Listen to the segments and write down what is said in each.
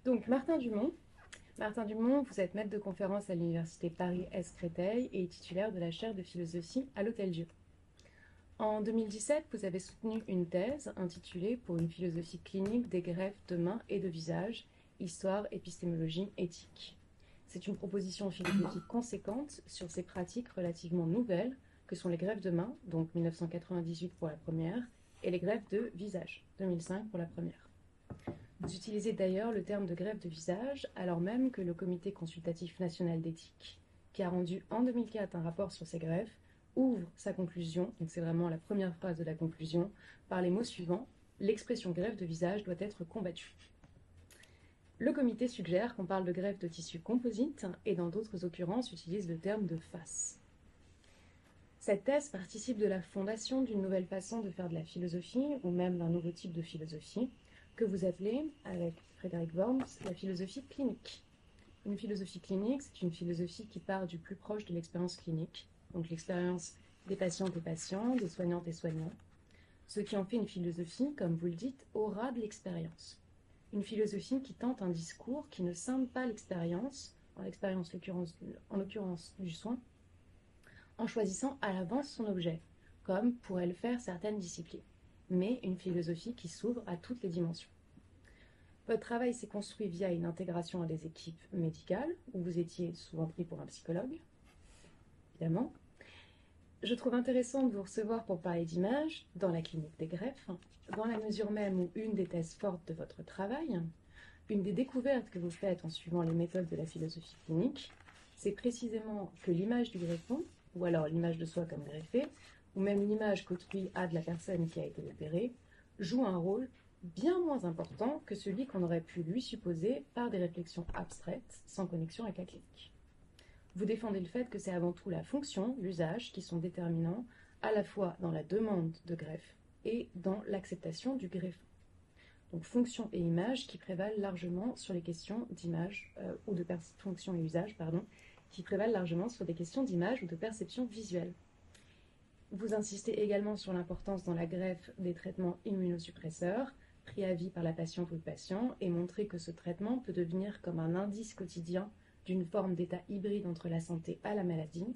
Donc, Martin Dumont, vous êtes maître de conférence à l'université Paris-Est-Créteil et titulaire de la chaire de philosophie à l'Hôtel-Dieu. En 2017, vous avez soutenu une thèse intitulée Pour une philosophie clinique des greffes de mains et de visage, histoire, épistémologie, éthique. C'est une proposition philosophique conséquente sur ces pratiques relativement nouvelles que sont les greffes de mains, donc 1998 pour la première, et les greffes de visage, 2005 pour la première. Vous utilisez d'ailleurs le terme de greffe de visage, alors même que le Comité consultatif national d'éthique, qui a rendu en 2004 un rapport sur ces greffes, ouvre sa conclusion, donc c'est vraiment la première phrase de la conclusion, par les mots suivants: l'expression greffe de visage doit être combattue. Le comité suggère qu'on parle de greffe de tissu composite et dans d'autres occurrences utilise le terme de face. Cette thèse participe de la fondation d'une nouvelle façon de faire de la philosophie, ou même d'un nouveau type de philosophie, que vous appelez, avec Frédéric Worms, la philosophie clinique. Une philosophie clinique, c'est une philosophie qui part du plus proche de l'expérience clinique, donc l'expérience des patientes et patients, des soignantes et soignants. Ce qui en fait une philosophie, comme vous le dites, aura de l'expérience. Une philosophie qui tente un discours qui ne scinde pas l'expérience, en l'occurrence du soin, en choisissant à l'avance son objet, comme pourraient le faire certaines disciplines, mais une philosophie qui s'ouvre à toutes les dimensions. Votre travail s'est construit via une intégration à des équipes médicales, où vous étiez souvent pris pour un psychologue, évidemment. Je trouve intéressant de vous recevoir pour parler d'image dans la clinique des greffes, dans la mesure même où une des thèses fortes de votre travail, une des découvertes que vous faites en suivant les méthodes de la philosophie clinique, c'est précisément que l'image du greffon, ou alors l'image de soi comme greffé, ou même l'image qu'autrui a de la personne qui a été opérée, joue un rôle bien moins important que celui qu'on aurait pu lui supposer par des réflexions abstraites, sans connexion avec la clinique. Vous défendez le fait que c'est avant tout la fonction, l'usage, qui sont déterminants, à la fois dans la demande de greffe et dans l'acceptation du greffon. Donc fonction et image qui prévalent largement sur les questions d'image ou de fonction et usage, qui prévalent largement sur des questions d'image ou de perception visuelle. Vous insistez également sur l'importance dans la greffe des traitements immunosuppresseurs, pris à vie par la patiente ou le patient, et montrer que ce traitement peut devenir comme un indice quotidien d'une forme d'état hybride entre la santé à la maladie.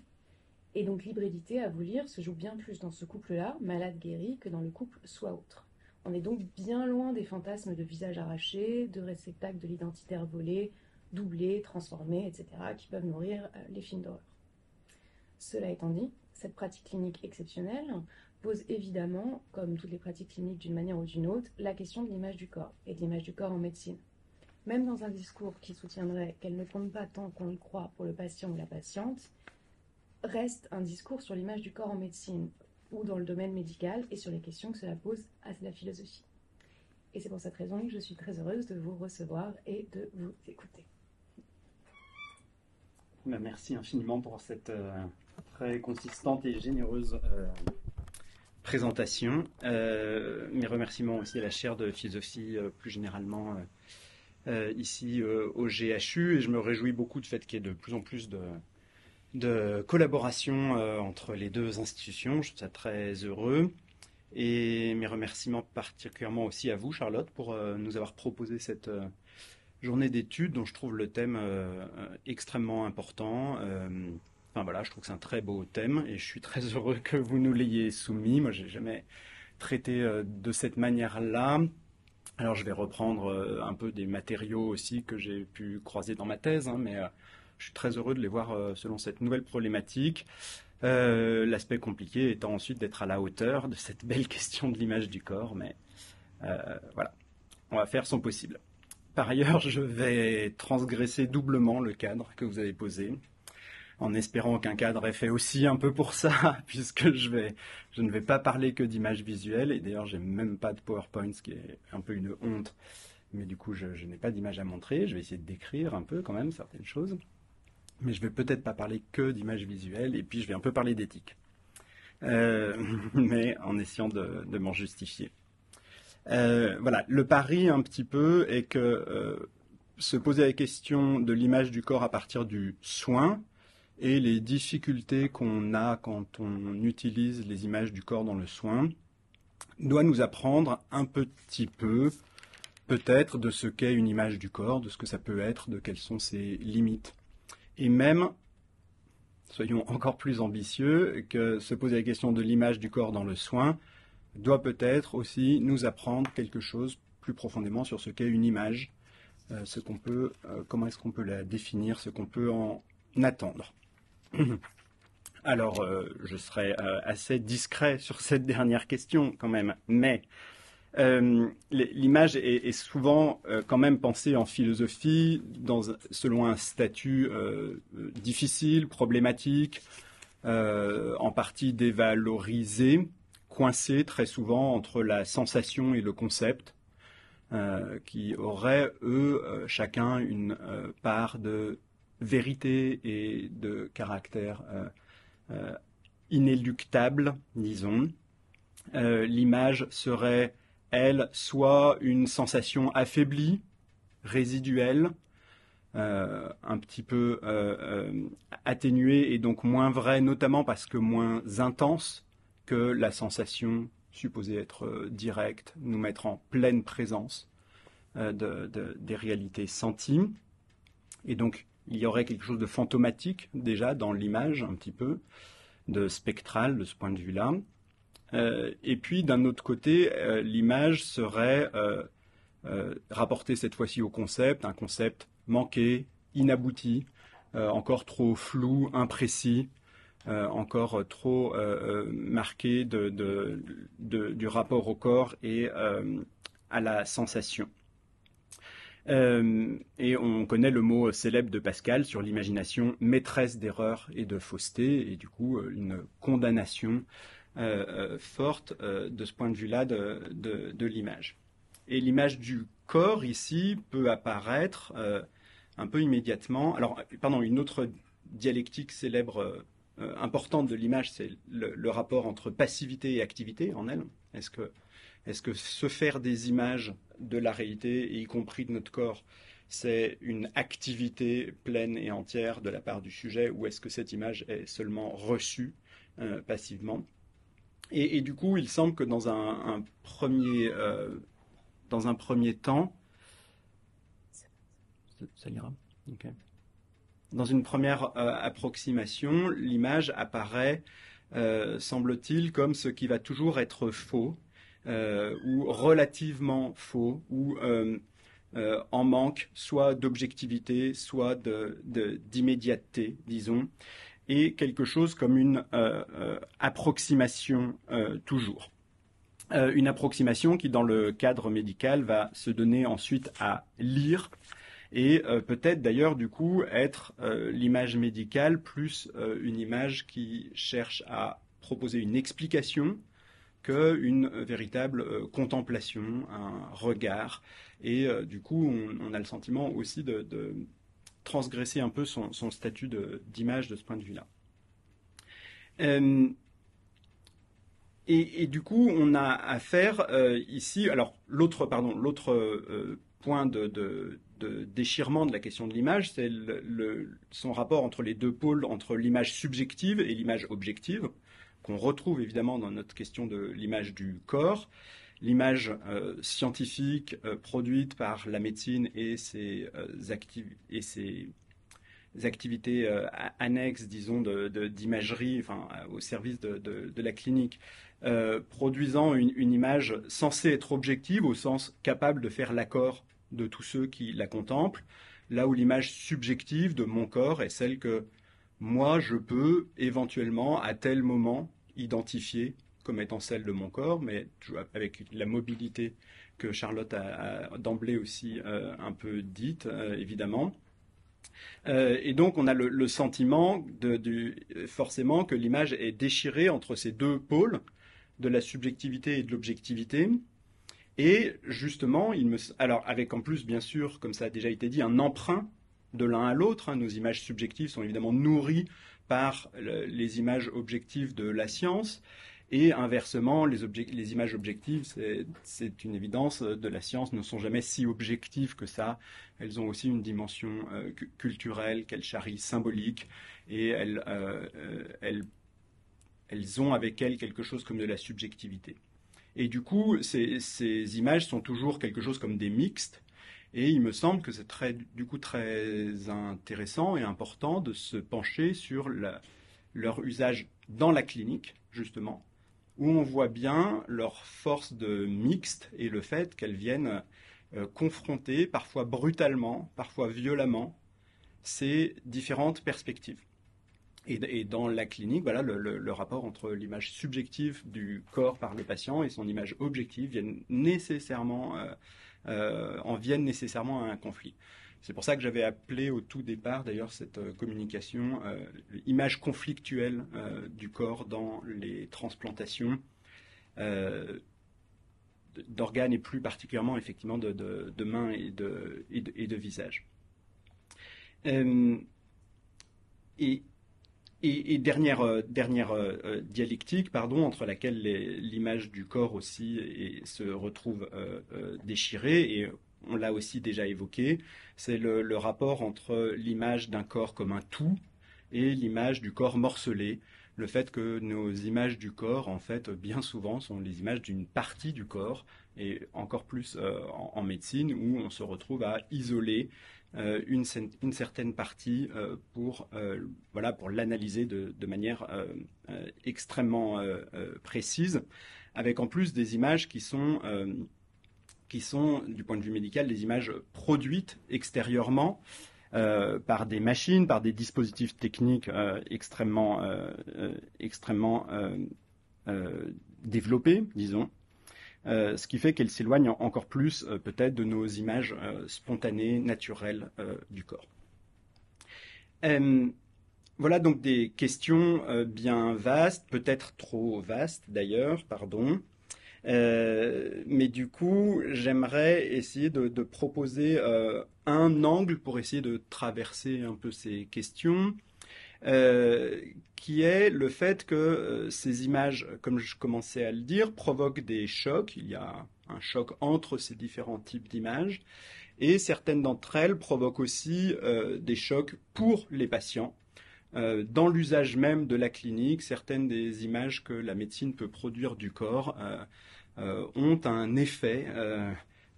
Et donc l'hybridité, à vous lire, se joue bien plus dans ce couple-là, malade-guéri, que dans le couple soi-autre. On est donc bien loin des fantasmes de visage arraché, de réceptacles de l'identitaire volé, doublé, transformé, etc., qui peuvent nourrir les films d'horreur. Cela étant dit, cette pratique clinique exceptionnelle pose évidemment, comme toutes les pratiques cliniques d'une manière ou d'une autre, la question de l'image du corps, et de l'image du corps en médecine. Même dans un discours qui soutiendrait qu'elle ne compte pas tant qu'on le croit pour le patient ou la patiente, reste un discours sur l'image du corps en médecine ou dans le domaine médical et sur les questions que cela pose à la philosophie. Et c'est pour cette raison que je suis très heureuse de vous recevoir et de vous écouter. Merci infiniment pour cette très consistante et généreuse présentation. Mes remerciements aussi à la chaire de philosophie plus généralement ici au GHU, et je me réjouis beaucoup du fait qu'il y ait de plus en plus de collaboration entre les deux institutions. Je trouve ça très heureux. Et mes remerciements particulièrement aussi à vous, Charlotte, pour nous avoir proposé cette journée d'études dont je trouve le thème extrêmement important. Enfin voilà, je trouve que c'est un très beau thème et je suis très heureux que vous nous l'ayez soumis. Moi, j'ai jamais traité de cette manière-là. Alors, je vais reprendre un peu des matériaux aussi que j'ai pu croiser dans ma thèse, hein, mais je suis très heureux de les voir selon cette nouvelle problématique. L'aspect compliqué étant ensuite d'être à la hauteur de cette belle question de l'image du corps, mais voilà, on va faire son possible. Par ailleurs, je vais transgresser doublement le cadre que vous avez posé, en espérant qu'un cadre est fait aussi un peu pour ça, puisque je ne vais pas parler que d'images visuelles, et d'ailleurs, j'ai même pas de PowerPoint, ce qui est un peu une honte, mais du coup, je n'ai pas d'image à montrer. Je vais essayer de décrire un peu quand même certaines choses, mais je vais peut-être pas parler que d'images visuelles, et puis je vais un peu parler d'éthique, mais en essayant de m'en justifier. Voilà, le pari un petit peu est que se poser la question de l'image du corps à partir du soin et les difficultés qu'on a quand on utilise les images du corps dans le soin doit nous apprendre un petit peu peut-être de ce qu'est une image du corps, de ce que ça peut être, de quelles sont ses limites. Et même, soyons encore plus ambitieux, que se poser la question de l'image du corps dans le soin doit peut-être aussi nous apprendre quelque chose plus profondément sur ce qu'est une image, comment est-ce qu'on peut la définir, ce qu'on peut en attendre. Alors, je serai assez discret sur cette dernière question quand même, mais l'image est souvent quand même pensée en philosophie selon un statut difficile, problématique, en partie dévalorisé, coincé très souvent entre la sensation et le concept, qui auraient, chacun une part de vérité et de caractère inéluctable, disons. L'image serait, elle, soit une sensation affaiblie, résiduelle, un petit peu atténuée et donc moins vraie, notamment parce que moins intense que la sensation supposée être directe, nous mettre en pleine présence des réalités senties. Et donc, il y aurait quelque chose de fantomatique déjà dans l'image, un petit peu, de spectral de ce point de vue-là. Et puis, d'un autre côté, l'image serait rapportée cette fois-ci au concept, un concept manqué, inabouti, encore trop flou, imprécis, encore trop marqué du rapport au corps et à la sensation. Et on connaît le mot célèbre de Pascal sur l'imagination, maîtresse d'erreurs et de fausseté, et du coup une condamnation forte de ce point de vue-là de l'image. Et l'image du corps ici peut apparaître un peu immédiatement. Alors, une autre dialectique célèbre importante de l'image, c'est le rapport entre passivité et activité en elle. Est-ce que se faire des images de la réalité, y compris de notre corps, c'est une activité pleine et entière de la part du sujet, ou est-ce que cette image est seulement reçue passivement ? Et du coup, il semble que dans un premier temps, ça ira ? Okay. Dans une première approximation, l'image apparaît, semble-t-il, comme ce qui va toujours être faux, ou relativement faux, ou en manque soit d'objectivité, soit d'immédiateté, disons, et quelque chose comme une approximation toujours. Une approximation qui, dans le cadre médical, va se donner ensuite à lire, et peut-être d'ailleurs du coup être l'image médicale plus une image qui cherche à proposer une explication qu'une véritable contemplation, un regard. Et du coup, on a le sentiment aussi de transgresser un peu son statut d'image de ce point de vue-là. Et du coup, on a affaire ici, alors l'autre point de déchirement de la question de l'image, c'est son rapport entre les deux pôles, entre l'image subjective et l'image objective, qu'on retrouve évidemment dans notre question de l'image du corps, l'image scientifique produite par la médecine et ses activités annexes, disons, d'imagerie, enfin, au service de la clinique, produisant une image censée être objective au sens capable de faire l'accord de tous ceux qui la contemplent, là où l'image subjective de mon corps est celle que moi, je peux éventuellement, à tel moment, identifier comme étant celle de mon corps, mais avec la mobilité que Charlotte a d'emblée aussi un peu dite, évidemment. Et donc, on a le sentiment forcément que l'image est déchirée entre ces deux pôles, de la subjectivité et de l'objectivité. Et justement, alors avec en plus, bien sûr, comme ça a déjà été dit, un emprunt de l'un à l'autre. Nos images subjectives sont évidemment nourries par les images objectives de la science. Et inversement, les images objectives, c'est une évidence, de la science, ne sont jamais si objectives que ça. Elles ont aussi une dimension culturelle qu'elles charrient symbolique, et elles ont avec elles quelque chose comme de la subjectivité. Et du coup, ces images sont toujours quelque chose comme des mixtes. Et il me semble que c'est du coup très intéressant et important de se pencher sur leur usage dans la clinique, justement, où on voit bien leur force de mixte et le fait qu'elles viennent confronter, parfois brutalement, parfois violemment, ces différentes perspectives. Et dans la clinique, voilà, le rapport entre l'image subjective du corps par le patient et son image objective en viennent nécessairement à un conflit. C'est pour ça que j'avais appelé au tout départ, d'ailleurs, cette communication, image conflictuelle du corps dans les transplantations d'organes et plus particulièrement, effectivement, de mains et de visage. Et dernière dialectique, pardon, entre laquelle l'image du corps aussi se retrouve déchirée, et on l'a aussi déjà évoqué, c'est le rapport entre l'image d'un corps comme un tout et l'image du corps morcelé. Le fait que nos images du corps, en fait, bien souvent, sont les images d'une partie du corps, et encore plus en médecine, où on se retrouve à isoler une certaine partie pour l'analyser de manière extrêmement précise, avec en plus des images qui sont, du point de vue médical, des images produites extérieurement par des machines, par des dispositifs techniques extrêmement développés, disons. Ce qui fait qu'elle s'éloigne encore plus peut-être de nos images spontanées, naturelles du corps. Voilà donc des questions bien vastes, peut-être trop vastes d'ailleurs, pardon. Mais du coup, j'aimerais essayer de proposer un angle pour essayer de traverser un peu ces questions. Qui est le fait que ces images, comme je commençais à le dire, provoquent des chocs. Il y a un choc entre ces différents types d'images. Et certaines d'entre elles provoquent aussi des chocs pour les patients. Dans l'usage même de la clinique, certaines des images que la médecine peut produire du corps ont un effet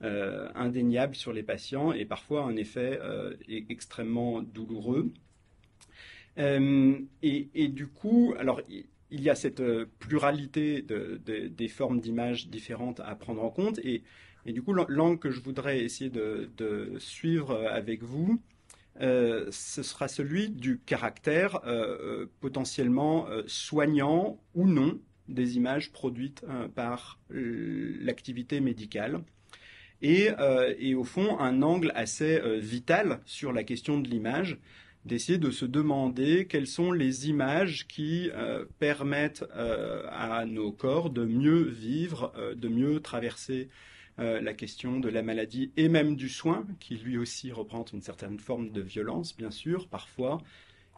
indéniable sur les patients et parfois un effet extrêmement douloureux. Et du coup, alors il y a cette pluralité des formes d'images différentes à prendre en compte. Et du coup, l'angle que je voudrais essayer de suivre avec vous, ce sera celui du caractère potentiellement soignant ou non des images produites par l'activité médicale. Et au fond, un angle assez vital sur la question de l'image, d'essayer de se demander quelles sont les images qui permettent à nos corps de mieux vivre, de mieux traverser la question de la maladie et même du soin, qui lui aussi représente une certaine forme de violence, bien sûr, parfois,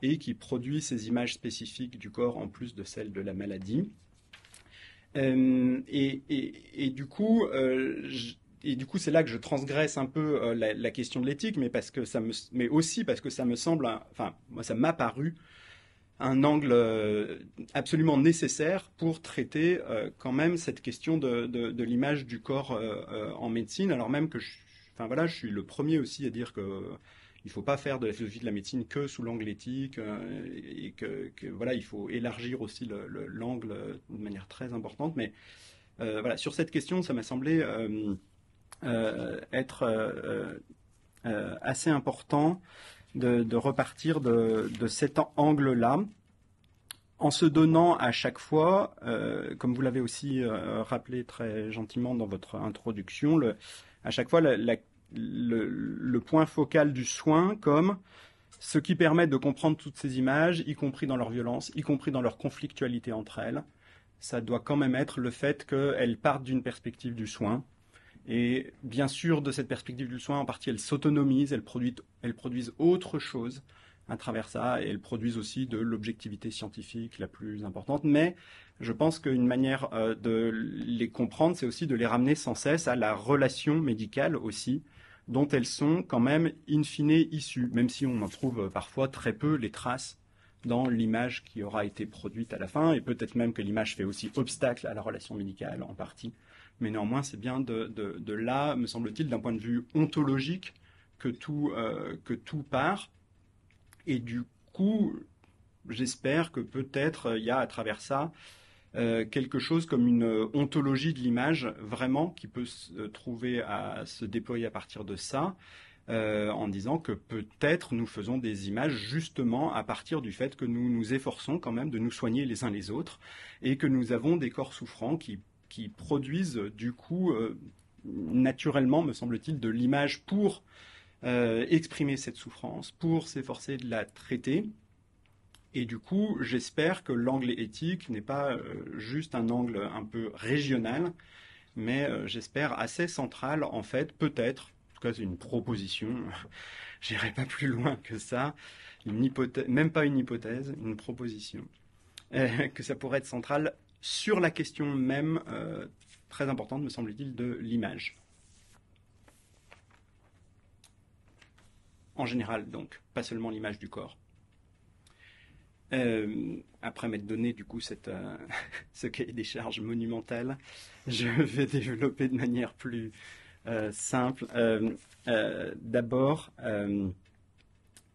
et qui produit ces images spécifiques du corps en plus de celles de la maladie. Et du coup, c'est là que je transgresse un peu la question de l'éthique, mais aussi parce que ça me semble, enfin, moi, ça m'a paru un angle absolument nécessaire pour traiter quand même cette question de l'image du corps en médecine, alors même que je suis le premier aussi à dire que il ne faut pas faire de la philosophie de la médecine que sous l'angle éthique et que voilà, il faut élargir aussi l'angle de manière très importante. Mais voilà, sur cette question, ça m'a semblé être assez important de repartir de cet angle-là, en se donnant à chaque fois, comme vous l'avez aussi rappelé très gentiment dans votre introduction, à chaque fois le point focal du soin comme ce qui permet de comprendre toutes ces images, y compris dans leur violence, y compris dans leur conflictualité entre elles. Ça doit quand même être le fait qu'elles partent d'une perspective du soin. Et bien sûr, de cette perspective du soin, en partie, elles s'autonomisent, elles produisent autre chose à travers ça, et elles produisent aussi de l'objectivité scientifique la plus importante. Mais je pense qu'une manière de les comprendre, c'est aussi de les ramener sans cesse à la relation médicale aussi, dont elles sont quand même in fine issues, même si on en trouve parfois très peu les traces dans l'image qui aura été produite à la fin, et peut-être même que l'image fait aussi obstacle à la relation médicale en partie. mais néanmoins c'est bien de là, me semble-t-il, d'un point de vue ontologique, que tout part. Et du coup, j'espère que peut-être il y a à travers ça quelque chose comme une ontologie de l'image vraiment qui peut se trouver à se déployer à partir de ça, en disant que peut-être nous faisons des images justement à partir du fait que nous nous efforçons quand même de nous soigner les uns les autres et que nous avons des corps souffrants qui produisent du coup naturellement, me semble-t-il, de l'image pour exprimer cette souffrance, pour s'efforcer de la traiter. Et du coup, j'espère que l'angle éthique n'est pas juste un angle un peu régional, mais j'espère assez central, en fait, peut-être, en tout cas c'est une proposition, j'irai pas plus loin que ça, une hypothèse, même pas une hypothèse, une proposition, que ça pourrait être central sur la question même, très importante, me semble-t-il, de l'image. En général, donc, pas seulement l'image du corps. Après m'être donné du coup ce cahier des charges monumental, je vais développer de manière plus simple. D'abord,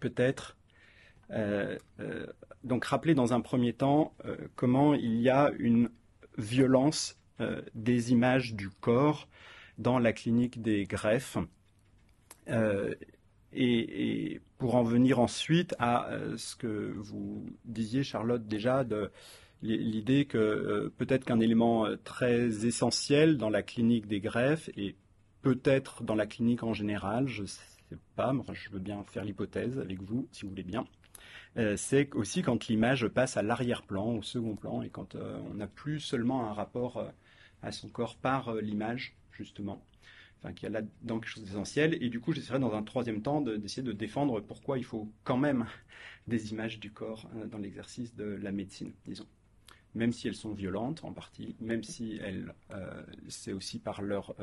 peut-être donc rappeler dans un premier temps comment il y a une violence des images du corps dans la clinique des greffes. Et pour en venir ensuite à ce que vous disiez, Charlotte, déjà, de l'idée que peut-être qu'un élément très essentiel dans la clinique des greffes, et peut-être dans la clinique en général, je ne sais pas, mais je veux bien faire l'hypothèse avec vous, si vous voulez bien, c'est aussi quand l'image passe à l'arrière-plan, au second plan, et quand on n'a plus seulement un rapport à son corps par l'image, justement. Enfin, qu'il y a là-dedans quelque chose d'essentiel. Et du coup, j'essaierai dans un troisième temps d'essayer de défendre pourquoi il faut quand même des images du corps dans l'exercice de la médecine, disons. Même si elles sont violentes en partie, même si c'est aussi par leur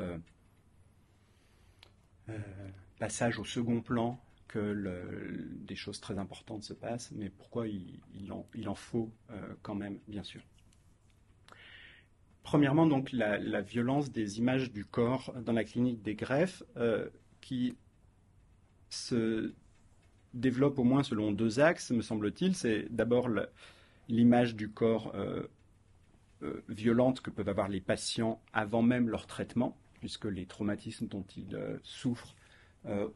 passage au second plan que des choses très importantes se passent, mais pourquoi il en faut quand même, bien sûr. Premièrement, donc, la violence des images du corps dans la clinique des greffes, qui se développe au moins selon deux axes, me semble-t-il. C'est d'abord l'image du corps violente que peuvent avoir les patients avant même leur traitement, puisque les traumatismes dont ils souffrent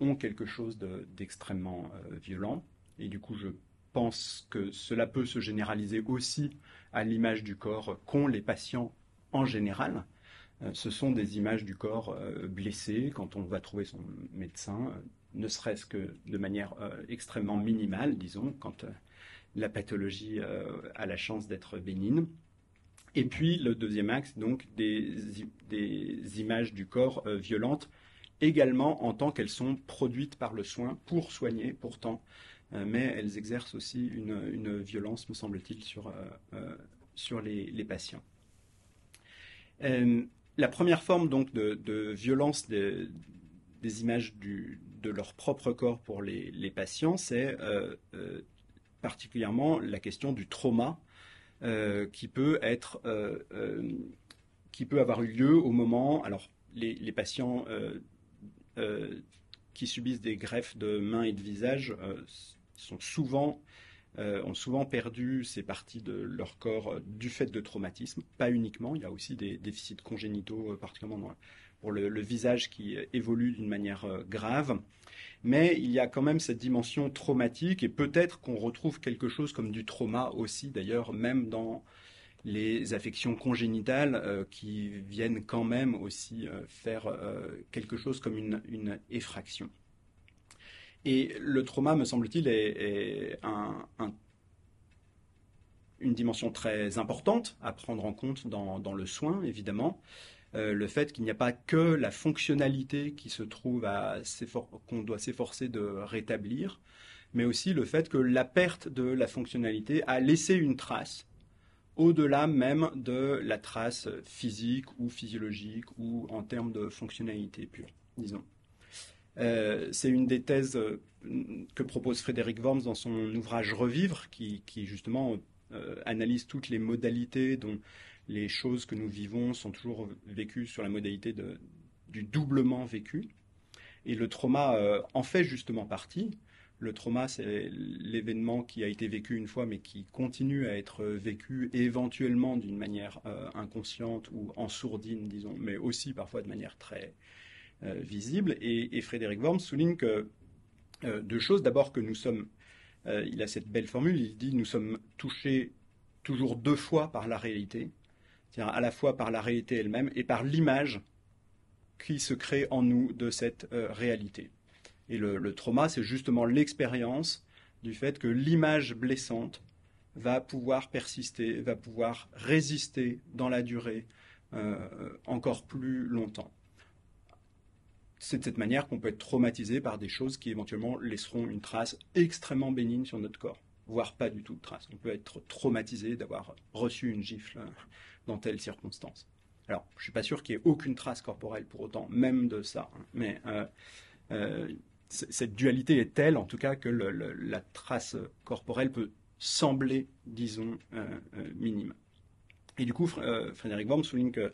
ont quelque chose d'extrêmement violent. Et du coup, je pense que cela peut se généraliser aussi à l'image du corps qu'ont les patients en général. Ce sont des images du corps blessé quand on va trouver son médecin, ne serait-ce que de manière extrêmement minimale, disons, quand la pathologie a la chance d'être bénigne. Et puis le deuxième axe, donc des images du corps violentes, également en tant qu'elles sont produites par le soin pour soigner pourtant, mais elles exercent aussi une violence, me semble-t-il, sur les patients. La première forme donc de violence des images de leur propre corps pour les patients, c'est particulièrement la question du trauma qui peut avoir eu lieu au moment. Alors les patients qui subissent des greffes de mains et de visage ont souvent perdu ces parties de leur corps du fait de traumatismes, pas uniquement, il y a aussi des déficits congénitaux, particulièrement pour le visage qui évolue d'une manière grave, mais il y a quand même cette dimension traumatique et peut-être qu'on retrouve quelque chose comme du trauma aussi, d'ailleurs, même dans les affections congénitales qui viennent quand même aussi faire quelque chose comme une effraction. Et le trauma, me semble-t-il, est une dimension très importante à prendre en compte dans le soin, évidemment. Le fait qu'il n'y a pas que la fonctionnalité qui se trouve qu'on doit s'efforcer de rétablir, mais aussi le fait que la perte de la fonctionnalité a laissé une trace, au-delà même de la trace physique ou physiologique ou en termes de fonctionnalité pure, disons. C'est une des thèses que propose Frédéric Worms dans son ouvrage Revivre, qui justement analyse toutes les modalités dont les choses que nous vivons sont toujours vécues sur la modalité du doublement vécu. Et le trauma en fait justement partie. Le trauma, c'est l'événement qui a été vécu une fois, mais qui continue à être vécu éventuellement d'une manière inconsciente ou en sourdine, disons, mais aussi parfois de manière très visible. Et Frédéric Worms souligne que deux choses. D'abord que nous sommes, il a cette belle formule, il dit nous sommes touchés toujours deux fois par la réalité, c'est-à-dire à la fois par la réalité elle-même et par l'image qui se crée en nous de cette réalité. Et le trauma, c'est justement l'expérience du fait que l'image blessante va pouvoir persister, va pouvoir résister dans la durée encore plus longtemps. C'est de cette manière qu'on peut être traumatisé par des choses qui éventuellement laisseront une trace extrêmement bénigne sur notre corps, voire pas du tout de trace. On peut être traumatisé d'avoir reçu une gifle dans telle circonstance. Alors, je ne suis pas sûr qu'il y ait aucune trace corporelle pour autant, même de ça, mais cette dualité est telle, en tout cas, que la trace corporelle peut sembler, disons, minime. Et du coup, Frédéric Worms souligne qu'il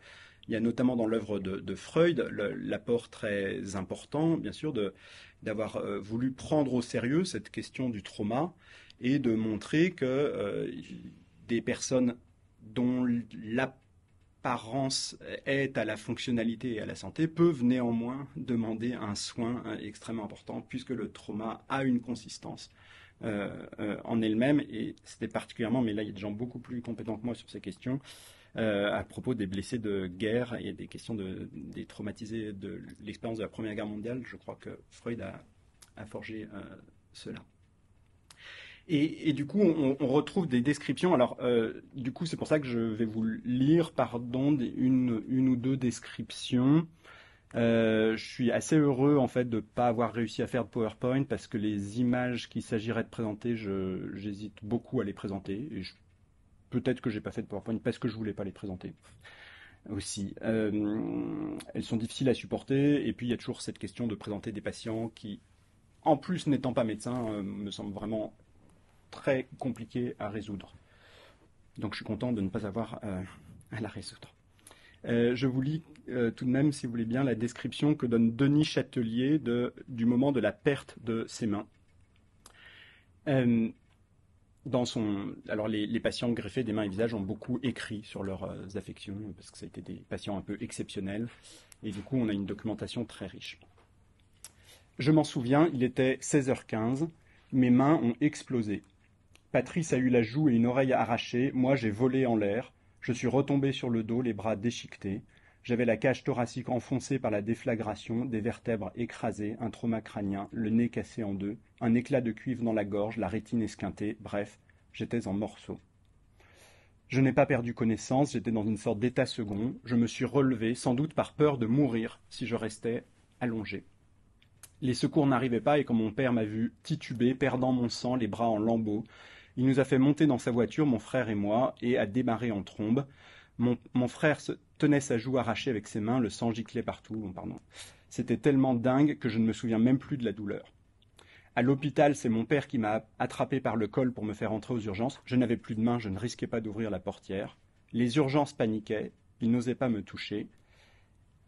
y a notamment dans l'œuvre de Freud l'apport très important, bien sûr, d'avoir voulu prendre au sérieux cette question du trauma et de montrer que des personnes dont l'apparence est à la fonctionnalité et à la santé peuvent néanmoins demander un soin extrêmement important puisque le trauma a une consistance en elle-même. Et c'était particulièrement, mais là il y a des gens beaucoup plus compétents que moi sur ces questions, à propos des blessés de guerre et des questions des traumatisés de l'expérience de la Première Guerre mondiale. Je crois que Freud a forgé cela. Et du coup, on retrouve des descriptions. Alors, du coup, c'est pour ça que je vais vous lire, une ou deux descriptions. Je suis assez heureux, en fait, de ne pas avoir réussi à faire de PowerPoint parce que les images qu'il s'agirait de présenter, j'hésite beaucoup à les présenter. Et peut-être que je n'ai pas fait de PowerPoint parce que je ne voulais pas les présenter aussi. Elles sont difficiles à supporter. Et puis, il y a toujours cette question de présenter des patients qui, en plus n'étant pas médecins, me semble vraiment très compliqué à résoudre. Donc je suis content de ne pas avoir à la résoudre. Je vous lis tout de même, si vous voulez bien, la description que donne Denis Châtelier du moment de la perte de ses mains. Alors les patients greffés des mains et visages ont beaucoup écrit sur leurs affections, parce que ça a été des patients un peu exceptionnels, et du coup on a une documentation très riche. Je m'en souviens, il était 16h15, mes mains ont explosé. Patrice a eu la joue et une oreille arrachée, moi j'ai volé en l'air, je suis retombé sur le dos, les bras déchiquetés, j'avais la cage thoracique enfoncée par la déflagration, des vertèbres écrasées, un trauma crânien, le nez cassé en deux, un éclat de cuivre dans la gorge, la rétine esquintée, bref, j'étais en morceaux. Je n'ai pas perdu connaissance, j'étais dans une sorte d'état second, je me suis relevé, sans doute par peur de mourir si je restais allongé. Les secours n'arrivaient pas et quand mon père m'a vu tituber, perdant mon sang, les bras en lambeaux, il nous a fait monter dans sa voiture, mon frère et moi, et a démarré en trombe. Mon frère tenait sa joue arrachée avec ses mains, le sang giclait partout. C'était tellement dingue que je ne me souviens même plus de la douleur. À l'hôpital, c'est mon père qui m'a attrapé par le col pour me faire entrer aux urgences. Je n'avais plus de main, je ne risquais pas d'ouvrir la portière. Les urgences paniquaient, ils n'osaient pas me toucher.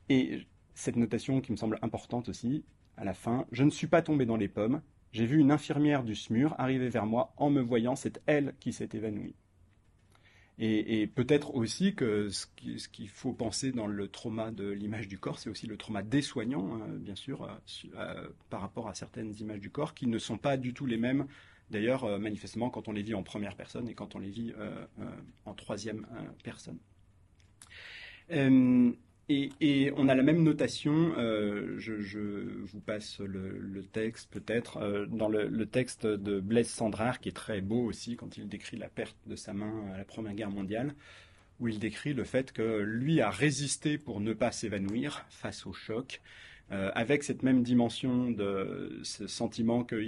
Et cette notation qui me semble importante aussi, à la fin, je ne suis pas tombé dans les pommes. J'ai vu une infirmière du SMUR arriver vers moi. En me voyant, c'est elle qui s'est évanouie. Et peut-être aussi que ce qu'il faut penser dans le trauma de l'image du corps, c'est aussi le trauma des soignants, bien sûr, par rapport à certaines images du corps qui ne sont pas du tout les mêmes, d'ailleurs, manifestement, quand on les vit en première personne et quand on les vit en troisième personne. Et on a la même notation, je vous passe le texte peut-être, dans le texte de Blaise Cendrars, qui est très beau aussi quand il décrit la perte de sa main à la Première Guerre mondiale, où il décrit le fait que lui a résisté pour ne pas s'évanouir face au choc, avec cette même dimension de ce sentiment que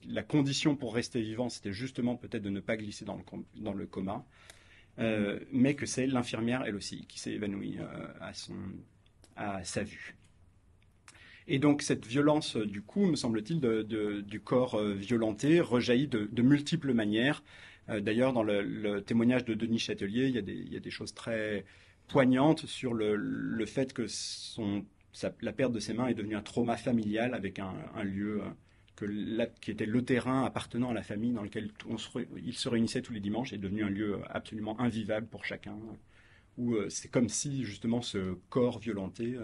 la condition pour rester vivant, c'était justement peut-être de ne pas glisser dans le coma. Mais que c'est l'infirmière, elle aussi, qui s'est évanouie à sa vue. Et donc cette violence, du coup, me semble-t-il, du corps violenté rejaillit de multiples manières. D'ailleurs, dans le témoignage de Denis Châtelier, il y a des choses très poignantes sur le fait que la perte de ses mains est devenue un trauma familial avec un lieu qui était le terrain appartenant à la famille dans lequel ils se réunissaient tous les dimanches, est devenu un lieu absolument invivable pour chacun, où c'est comme si justement ce corps violenté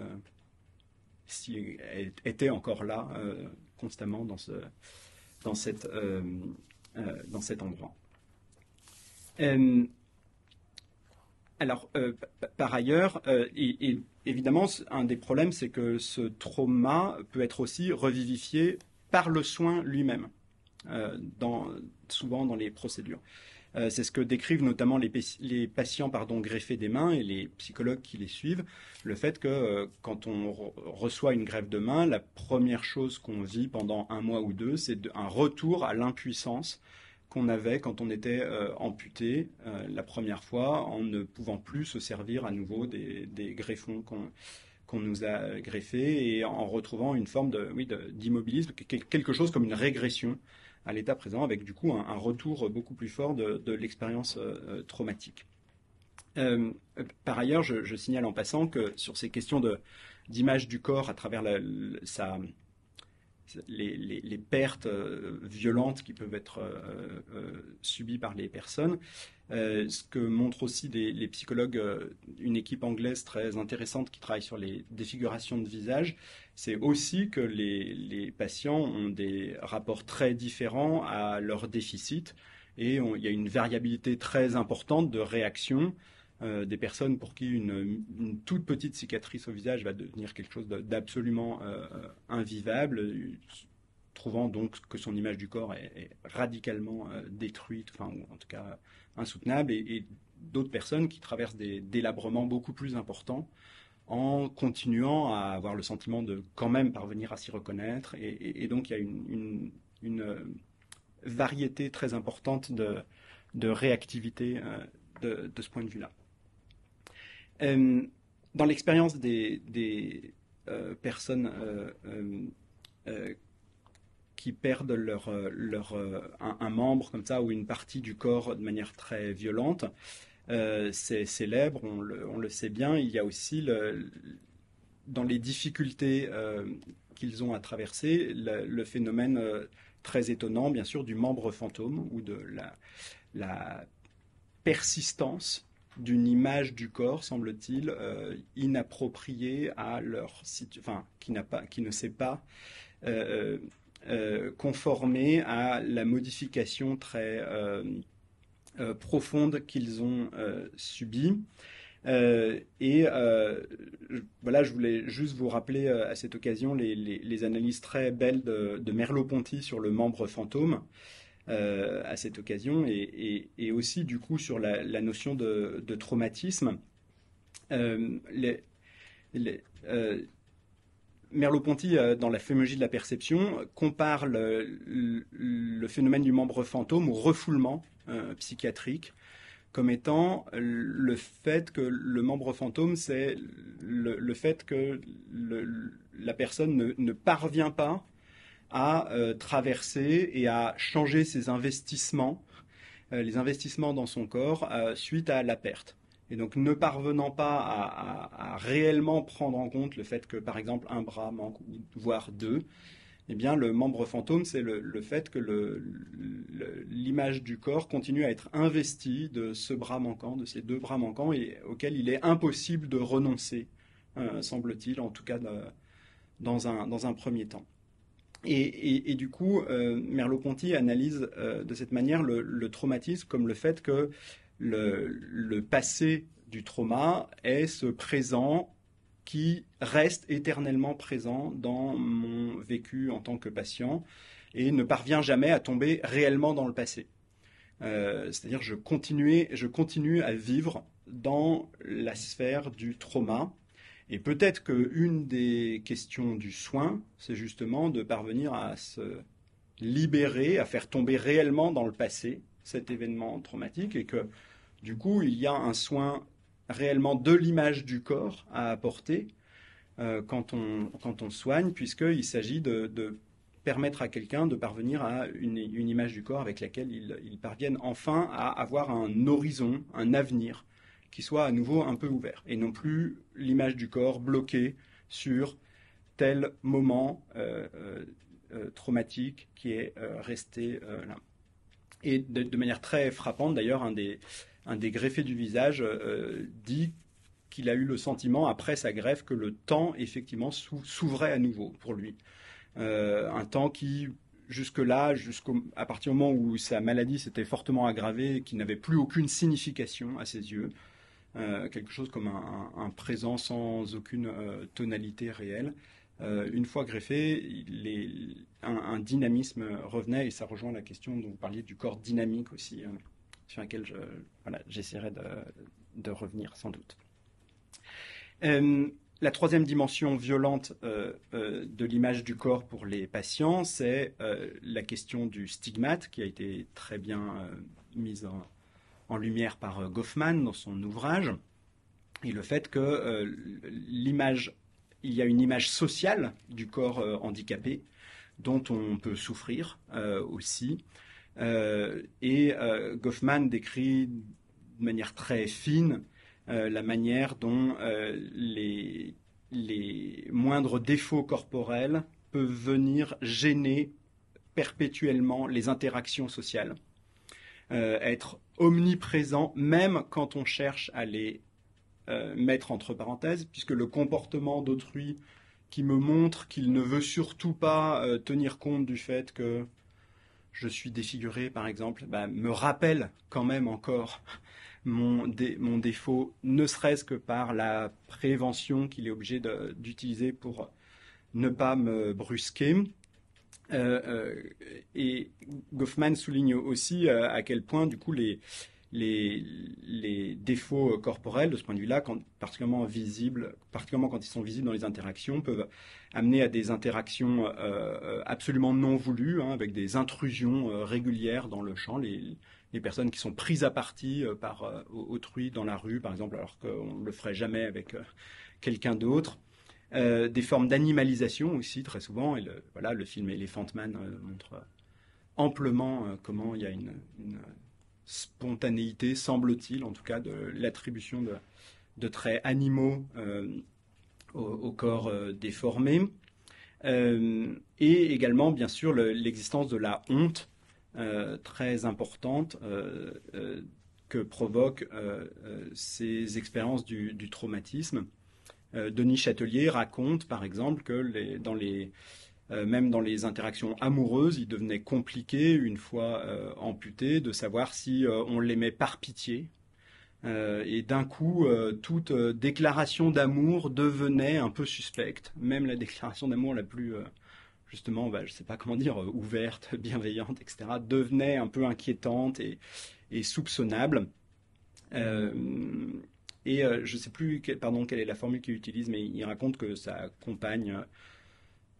était encore là constamment dans cet endroit. Alors, par ailleurs, et évidemment, un des problèmes, c'est que ce trauma peut être aussi revivifié par le soin lui-même, souvent dans les procédures. C'est ce que décrivent notamment les patients greffés des mains et les psychologues qui les suivent, le fait que quand on reçoit une greffe de main, la première chose qu'on vit pendant 1 mois ou 2, c'est un retour à l'impuissance qu'on avait quand on était amputé la première fois, en ne pouvant plus se servir à nouveau des greffons qu'on nous a greffés, et en retrouvant une forme d'immobilisme, quelque chose comme une régression à l'état présent, avec du coup un retour beaucoup plus fort de l'expérience traumatique. Par ailleurs, je signale en passant que sur ces questions d'image du corps à travers les pertes violentes qui peuvent être subies par les personnes, ce que montrent aussi les psychologues, une équipe anglaise très intéressante qui travaille sur les défigurations de visage, c'est aussi que les patients ont des rapports très différents à leurs déficits, et il y a une variabilité très importante de réaction. Des personnes pour qui une toute petite cicatrice au visage va devenir quelque chose d'absolument invivable, trouvant donc que son image du corps est radicalement détruite, ou en tout cas insoutenable, et d'autres personnes qui traversent des délabrements beaucoup plus importants en continuant à avoir le sentiment de quand même parvenir à s'y reconnaître, et donc il y a une variété très importante de réactivité de ce point de vue-là. Dans l'expérience des personnes qui perdent un membre comme ça, ou une partie du corps de manière très violente, c'est célèbre, on le sait bien. Il y a aussi dans les difficultés qu'ils ont à traverser le phénomène très étonnant, bien sûr, du membre fantôme, ou de la persistance d'une image du corps, semble-t-il, inappropriée à qui ne s'est pas conformée à la modification très profonde qu'ils ont subie. Voilà, je voulais juste vous rappeler à cette occasion les analyses très belles de Merleau-Ponty sur le membre fantôme, à cette occasion, et aussi du coup sur la notion de traumatisme. Merleau-Ponty, dans la phénoménologie de la perception, compare le phénomène du membre fantôme au refoulement psychiatrique, comme étant le fait que le membre fantôme, c'est le fait que la personne ne parvient pas à traverser et à changer ses investissements, les investissements dans son corps suite à la perte. Et donc, ne parvenant pas à réellement prendre en compte le fait que, par exemple, un bras manque, voire 2, eh bien, le membre fantôme, c'est le fait que l'image du corps continue à être investie de ce bras manquant, de ces 2 bras manquants, et auquel il est impossible de renoncer, semble-t-il, en tout cas dans un premier temps. Et du coup, Merleau-Ponty analyse de cette manière le traumatisme comme le fait que le passé du trauma est ce présent qui reste éternellement présent dans mon vécu en tant que patient et ne parvient jamais à tomber réellement dans le passé. C'est-à-dire je continue à vivre dans la sphère du trauma. Et peut-être qu'une des questions du soin, c'est justement de parvenir à se libérer, à faire tomber réellement dans le passé cet événement traumatique, et que du coup, il y a un soin réellement de l'image du corps à apporter quand on soigne, puisqu'il s'agit de permettre à quelqu'un de parvenir à une image du corps avec laquelle il parvienne enfin à avoir un horizon, un avenir qui soit à nouveau un peu ouvert, et non plus l'image du corps bloquée sur tel moment traumatique qui est resté là. Et de manière très frappante, d'ailleurs, un des greffés du visage dit qu'il a eu le sentiment, après sa greffe, que le temps, effectivement, s'ouvrait à nouveau pour lui. Un temps qui, jusque-là, à partir du moment où sa maladie s'était fortement aggravée, qui n'avait plus aucune signification à ses yeux, quelque chose comme un présent sans aucune tonalité réelle. Une fois greffé, un dynamisme revenait, et ça rejoint la question dont vous parliez du corps dynamique aussi, sur laquelle j'essaierai de revenir sans doute. La troisième dimension violente de l'image du corps pour les patients, c'est la question du stigmate, qui a été très bien mise en lumière par Goffman dans son ouvrage, et le fait que il y a une image sociale du corps handicapé dont on peut souffrir aussi. Et Goffman décrit de manière très fine la manière dont les moindres défauts corporels peuvent venir gêner perpétuellement les interactions sociales, être omniprésents même quand on cherche à les mettre entre parenthèses, puisque le comportement d'autrui qui me montre qu'il ne veut surtout pas tenir compte du fait que je suis défiguré, par exemple, me rappelle quand même encore mon défaut, ne serait-ce que par la prévention qu'il est obligé d'utiliser pour ne pas me brusquer. Et Goffman souligne aussi à quel point, du coup, les défauts corporels, de ce point de vue-là, particulièrement quand ils sont visibles dans les interactions, peuvent amener à des interactions absolument non voulues, avec des intrusions régulières dans le champ. Les personnes qui sont prises à partie par autrui dans la rue, par exemple, alors qu'on ne le ferait jamais avec quelqu'un d'autre. Des formes d'animalisation aussi, très souvent. Et le film Elephant Man montre amplement comment il y a une spontanéité, semble-t-il, en tout cas, de l'attribution de traits animaux au corps déformé. Et également, bien sûr, l'existence de la honte très importante que provoquent ces expériences du traumatisme. Denis Châtelier raconte, par exemple, que même dans les interactions amoureuses, il devenait compliqué, une fois amputé, de savoir si on l'aimait par pitié. Et d'un coup, toute déclaration d'amour devenait un peu suspecte. Même la déclaration d'amour la plus, justement, je ne sais pas comment dire, ouverte, bienveillante, etc., devenait un peu inquiétante et soupçonnable. Et je ne sais plus quelle est la formule qu'il utilise, mais il raconte que sa compagne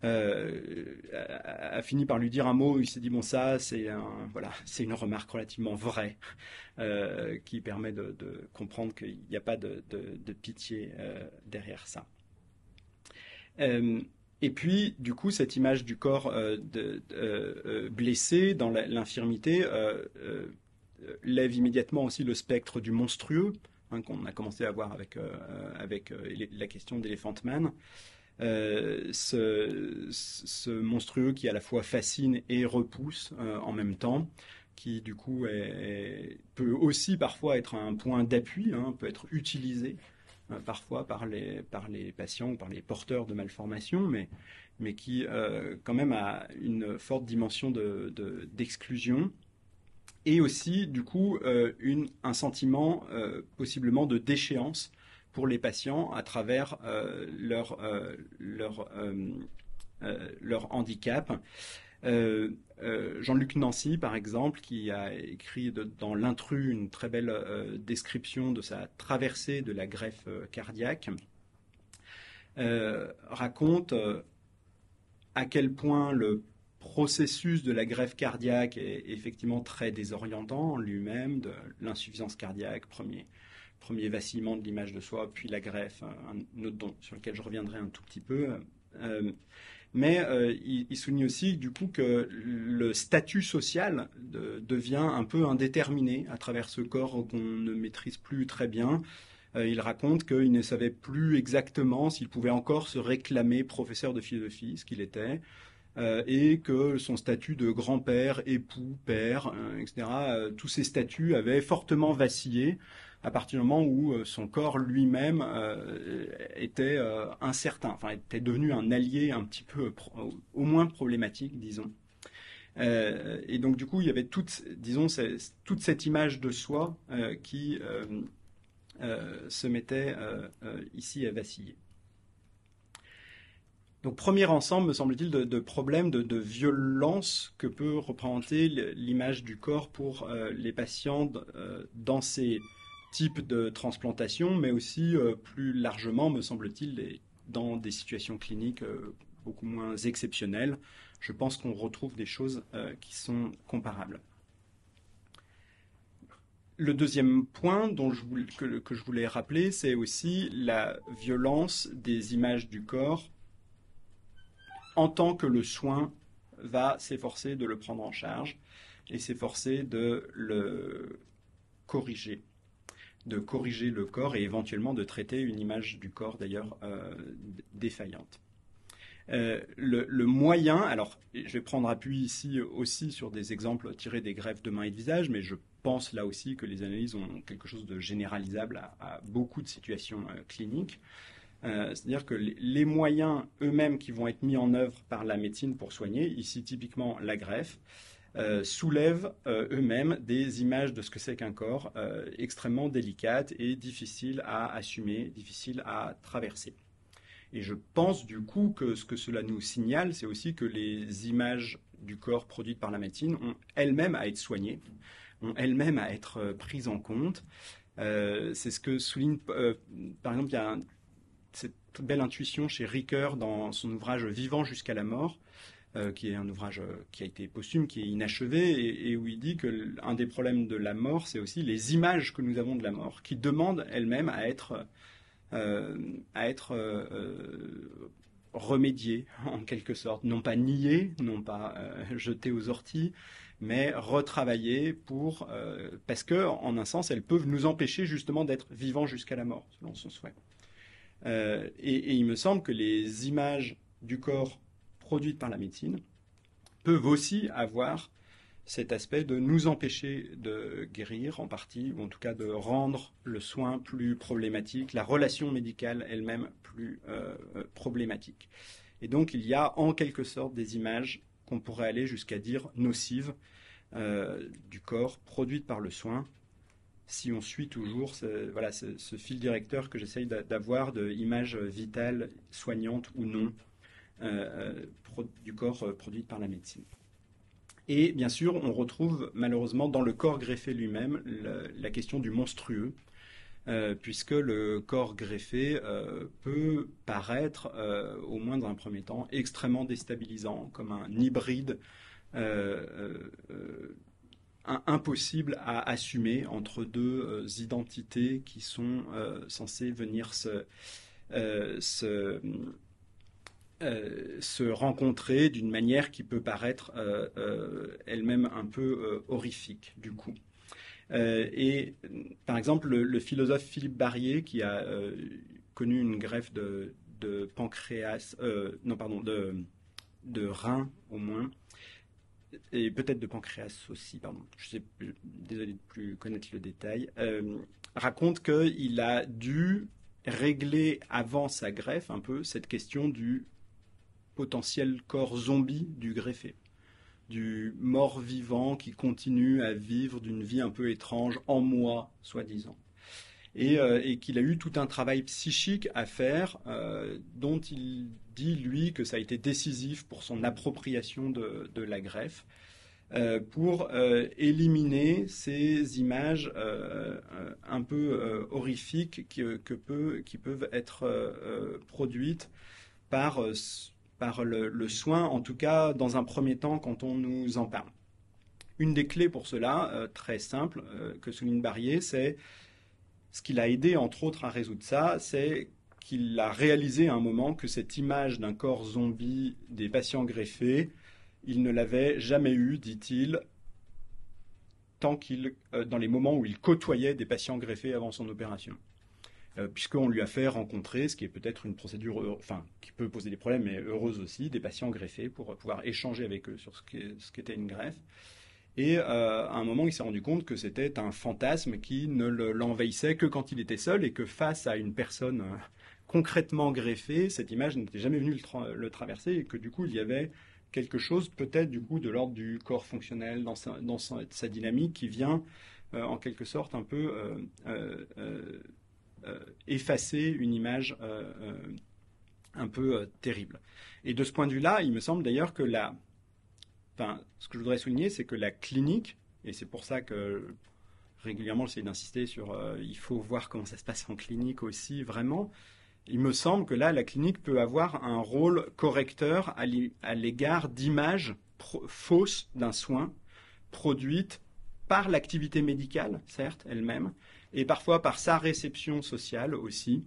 a fini par lui dire un mot. Il s'est dit, bon, ça, c'est une remarque relativement vraie qui permet de comprendre qu'il n'y a pas de pitié derrière ça. Et puis, du coup, cette image du corps blessé dans l'infirmité lève immédiatement aussi le spectre du monstrueux, qu'on a commencé à voir avec la question d'Elephant Man. Ce monstrueux qui à la fois fascine et repousse en même temps, qui du coup peut aussi parfois être un point d'appui, peut être utilisé parfois par les patients ou par les porteurs de malformations, mais qui quand même a une forte dimension d'exclusion. Et aussi, du coup, un sentiment possiblement de déchéance pour les patients à travers leur handicap. Jean-Luc Nancy, par exemple, qui a écrit dans L'intrus une très belle description de sa traversée de la greffe cardiaque, raconte à quel point le processus de la greffe cardiaque est effectivement très désorientant en lui-même, de l'insuffisance cardiaque, premier vacillement de l'image de soi, puis la greffe, un autre don sur lequel je reviendrai un tout petit peu. mais il souligne aussi du coup que le statut social devient un peu indéterminé à travers ce corps qu'on ne maîtrise plus très bien. Il raconte qu'il ne savait plus exactement s'il pouvait encore se réclamer professeur de philosophie, ce qu'il était, et que son statut de grand-père, époux, père, etc., tous ces statuts avaient fortement vacillé à partir du moment où son corps lui-même était incertain, enfin était devenu un allié un petit peu, au moins problématique, disons. Et donc du coup, il y avait toute cette image de soi qui se mettait ici à vaciller. Donc premier ensemble, me semble-t-il, de problèmes de violence que peut représenter l'image du corps pour les patients dans ces types de transplantation, mais aussi plus largement, me semble-t-il, dans des situations cliniques beaucoup moins exceptionnelles. Je pense qu'on retrouve des choses qui sont comparables. Le deuxième point que je voulais rappeler, c'est aussi la violence des images du corps en tant que le soin va s'efforcer de le prendre en charge et s'efforcer de le corriger le corps et éventuellement de traiter une image du corps d'ailleurs défaillante. Le moyen, alors je vais prendre appui ici aussi sur des exemples tirés des greffes de mains et de visage, mais je pense là aussi que les analyses ont quelque chose de généralisable à beaucoup de situations cliniques. C'est-à-dire que les moyens eux-mêmes qui vont être mis en œuvre par la médecine pour soigner, ici typiquement la greffe, soulèvent eux-mêmes des images de ce que c'est qu'un corps extrêmement délicates et difficiles à assumer, difficiles à traverser. Et je pense du coup que ce que cela nous signale, c'est aussi que les images du corps produites par la médecine ont elles-mêmes à être soignées, ont elles-mêmes à être prises en compte. C'est ce que souligne, par exemple, il y a cette belle intuition chez Ricoeur dans son ouvrage Vivant jusqu'à la mort, qui est un ouvrage qui a été posthume, qui est inachevé, et où il dit que un des problèmes de la mort, c'est aussi les images que nous avons de la mort, qui demandent elles-mêmes à être remédiées, en quelque sorte. Non pas niées, non pas jetées aux orties, mais retravaillées parce que, en un sens, elles peuvent nous empêcher justement d'être vivants jusqu'à la mort, selon son souhait. Et il me semble que les images du corps produites par la médecine peuvent aussi avoir cet aspect de nous empêcher de guérir en partie, ou en tout cas de rendre le soin plus problématique, la relation médicale elle-même plus problématique. Et donc il y a en quelque sorte des images qu'on pourrait aller jusqu'à dire nocives du corps produites par le soin, si on suit toujours ce fil directeur que j'essaye d'avoir de images vitales, soignantes ou non, du corps produite par la médecine. Et bien sûr, on retrouve malheureusement dans le corps greffé lui-même la question du monstrueux, puisque le corps greffé peut paraître, au moins dans un premier temps, extrêmement déstabilisant, comme un hybride impossible à assumer entre deux identités qui sont censées venir se rencontrer d'une manière qui peut paraître elle-même un peu horrifique du coup. Et par exemple le philosophe Philippe Barrier qui a connu une greffe de pancréas, de rein au moins, et peut-être de pancréas aussi, pardon, je sais, désolé de ne plus connaître le détail, raconte qu'il a dû régler avant sa greffe un peu cette question du potentiel corps zombie du greffé, du mort-vivant qui continue à vivre d'une vie un peu étrange en moi, soi-disant. Et qu'il a eu tout un travail psychique à faire, dont il dit, lui, que ça a été décisif pour son appropriation de la greffe, pour éliminer ces images un peu horrifiques qui peuvent être produites par le soin, en tout cas dans un premier temps quand on nous en parle. Une des clés pour cela, très simple, que souligne Barrier, c'est ce qui l'a aidé entre autres à résoudre ça, c'est qu'il a réalisé à un moment que cette image d'un corps zombie des patients greffés, il ne l'avait jamais eue, dit-il, dans les moments où il côtoyait des patients greffés avant son opération. Puisqu'on lui a fait rencontrer, ce qui est peut-être une procédure, qui peut poser des problèmes, mais heureuse aussi, des patients greffés pour pouvoir échanger avec eux sur ce qu'était une greffe. Et à un moment, il s'est rendu compte que c'était un fantasme qui ne l'envahissait que quand il était seul et que face à une personne concrètement greffée, cette image n'était jamais venue le traverser et que du coup, il y avait quelque chose peut-être du coup de l'ordre du corps fonctionnel dans sa dynamique qui vient en quelque sorte un peu effacer une image un peu terrible. Et de ce point de vue-là, il me semble d'ailleurs que ce que je voudrais souligner, c'est que la clinique, et c'est pour ça que régulièrement j'essaie d'insister sur il faut voir comment ça se passe en clinique aussi, vraiment, il me semble que là, la clinique peut avoir un rôle correcteur à l'égard d'images fausses d'un soin produites par l'activité médicale, certes, elle-même, et parfois par sa réception sociale aussi,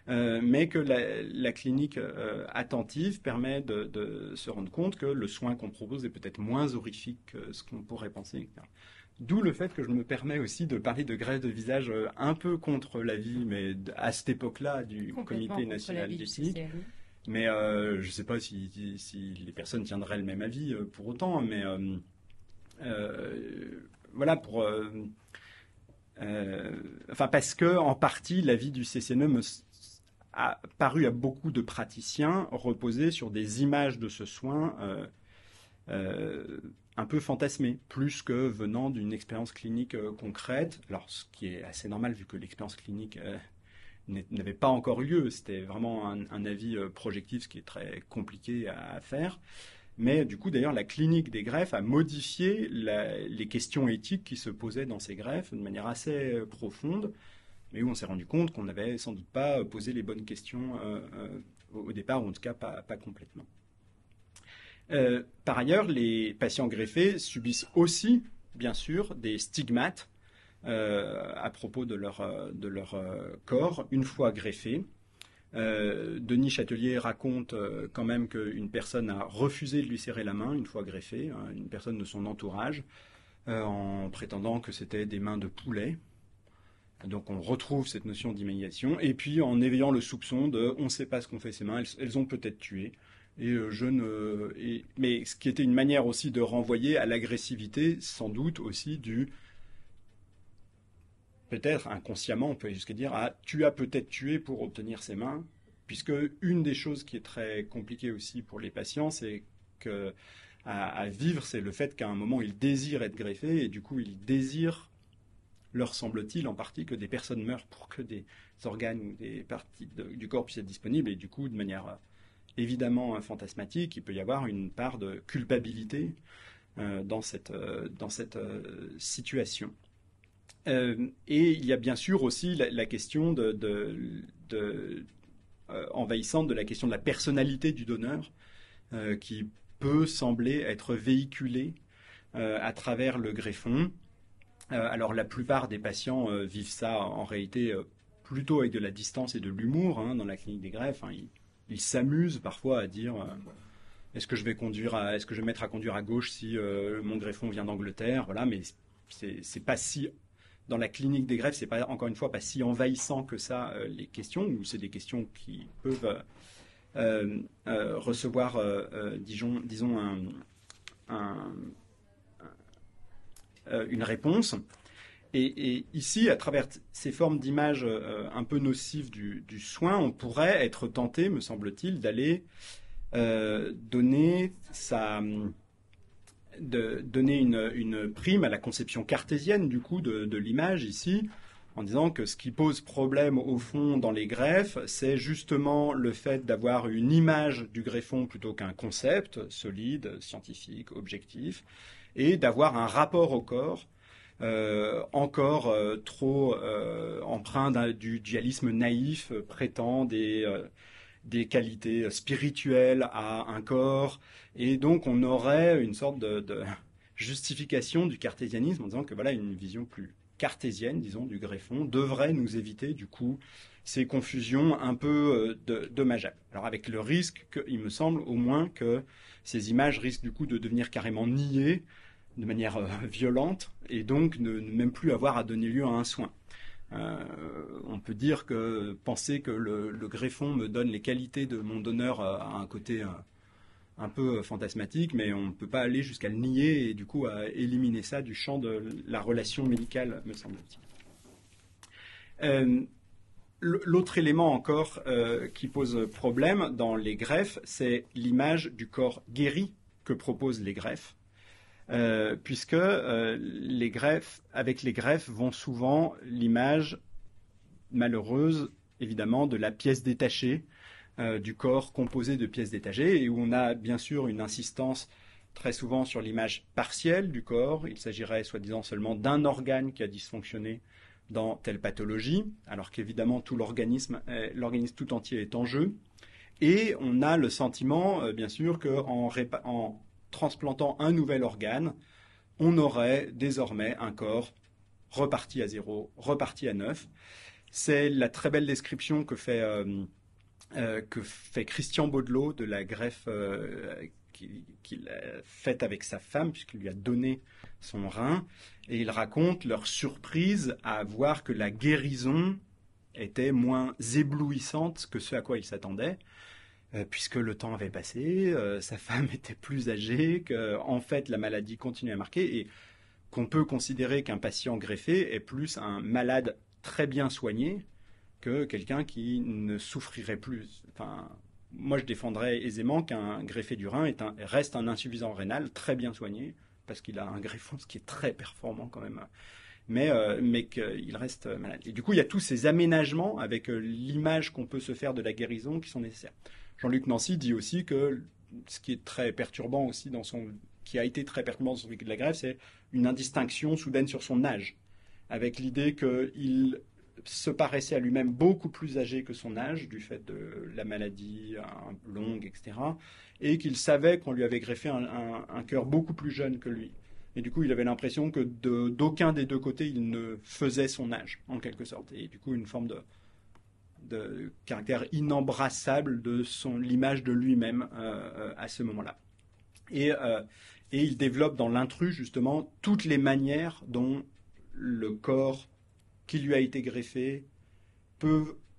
mais que la clinique attentive permet de se rendre compte que le soin qu'on propose est peut-être moins horrifique que ce qu'on pourrait penser, etc. D'où le fait que je me permets aussi de parler de greffe de visage un peu contre l'avis, mais à cette époque-là, du Comité national d'éthique. Mais je ne sais pas si les personnes tiendraient le même avis pour autant, mais voilà, parce que en partie, l'avis du CCNE a paru à beaucoup de praticiens reposer sur des images de ce soin un peu fantasmées, plus que venant d'une expérience clinique concrète. Alors, ce qui est assez normal vu que l'expérience clinique n'avait pas encore eu lieu. C'était vraiment un avis projectif, ce qui est très compliqué à faire. Mais du coup, d'ailleurs, la clinique des greffes a modifié les questions éthiques qui se posaient dans ces greffes de manière assez profonde, mais où on s'est rendu compte qu'on n'avait sans doute pas posé les bonnes questions au départ, ou en tout cas pas complètement. Par ailleurs, les patients greffés subissent aussi, bien sûr, des stigmates à propos de leur corps une fois greffés. Denis Châtelier raconte quand même qu'une personne a refusé de lui serrer la main une fois greffée, une personne de son entourage, en prétendant que c'était des mains de poulet. Donc on retrouve cette notion d'humiliation, et puis en éveillant le soupçon de on ne sait pas ce qu'ont fait ces mains, elles ont peut-être tué. Mais ce qui était une manière aussi de renvoyer à l'agressivité, sans doute aussi peut-être inconsciemment, on peut jusqu'à dire tu as peut-être tué pour obtenir ces mains, puisque une des choses qui est très compliquée aussi pour les patients, c'est que à vivre, c'est le fait qu'à un moment ils désirent être greffés et du coup ils désirent, leur semble-t-il en partie, que des personnes meurent pour que des organes ou des parties du corps puissent être disponibles, et du coup de manière évidemment fantasmatique, il peut y avoir une part de culpabilité dans cette situation. Et il y a bien sûr aussi la question envahissante de la question de la personnalité du donneur, qui peut sembler être véhiculée à travers le greffon. Alors la plupart des patients vivent ça en réalité plutôt avec de la distance et de l'humour dans la clinique des greffes. Ils s'amusent parfois à dire est-ce que je vais me mettre à conduire à gauche si mon greffon vient d'Angleterre, voilà, mais c'est pas si, dans la clinique des greffes, c'est pas, encore une fois, pas si envahissant que ça les questions, ou c'est des questions qui peuvent recevoir disons une réponse. Et ici, à travers ces formes d'images un peu nocives du soin, on pourrait être tenté, me semble-t-il, d'aller donner une prime à la conception cartésienne du coup de l'image ici, en disant que ce qui pose problème au fond dans les greffes, c'est justement le fait d'avoir une image du greffon plutôt qu'un concept solide, scientifique, objectif, et d'avoir un rapport au corps encore trop empreint du dualisme naïf, prétend des qualités spirituelles à un corps, et donc on aurait une sorte de justification du cartésianisme en disant que voilà, une vision plus cartésienne, disons, du greffon devrait nous éviter du coup ces confusions un peu dommageables. Alors avec le risque, il me semble au moins que ces images risquent du coup de devenir carrément niées de manière violente et donc ne même plus avoir à donner lieu à un soin. On peut dire que penser que le greffon me donne les qualités de mon donneur a un côté un peu fantasmatique, mais on ne peut pas aller jusqu'à le nier et du coup à éliminer ça du champ de la relation médicale, me semble-t-il. L'autre élément encore qui pose problème dans les greffes, c'est l'image du corps guéri que proposent les greffes, puisque les greffes, avec les greffes vont souvent l'image malheureuse, évidemment, de la pièce détachée, du corps composé de pièces détachées, et où on a bien sûr une insistance très souvent sur l'image partielle du corps. Il s'agirait soi-disant seulement d'un organe qui a dysfonctionné dans telle pathologie, alors qu'évidemment tout l'organisme tout entier est en jeu. Et on a le sentiment, bien sûr, qu'en transplantant un nouvel organe, on aurait désormais un corps reparti à zéro, reparti à neuf. C'est la très belle description que fait Christian Baudelot de la greffe qu'il a faite avec sa femme, puisqu'il lui a donné son rein, et il raconte leur surprise à voir que la guérison était moins éblouissante que ce à quoi il s'attendait, puisque le temps avait passé, sa femme était plus âgée, qu'en fait la maladie continuait à marquer, et qu'on peut considérer qu'un patient greffé est plus un malade très bien soigné que quelqu'un qui ne souffrirait plus. Enfin, moi, je défendrais aisément qu'un greffé du rein reste un insuffisant rénal très bien soigné, parce qu'il a un greffon, ce qui est très performant quand même, mais qu'il reste malade. Et du coup, il y a tous ces aménagements avec l'image qu'on peut se faire de la guérison qui sont nécessaires. Jean-Luc Nancy dit aussi que ce qui est très perturbant aussi qui a été très perturbant dans son vécu de la greffe, c'est une indistinction soudaine sur son âge, avec l'idée qu'il se paraissait à lui-même beaucoup plus âgé que son âge, du fait de la maladie longue, etc., et qu'il savait qu'on lui avait greffé un cœur beaucoup plus jeune que lui. Et du coup, il avait l'impression que d'aucun des deux côtés, il ne faisait son âge, en quelque sorte. Et du coup, une forme de caractère inembrassable de l'image de lui-même à ce moment-là. Et il développe dans l'intrus, justement, toutes les manières dont le corps qui lui a été greffé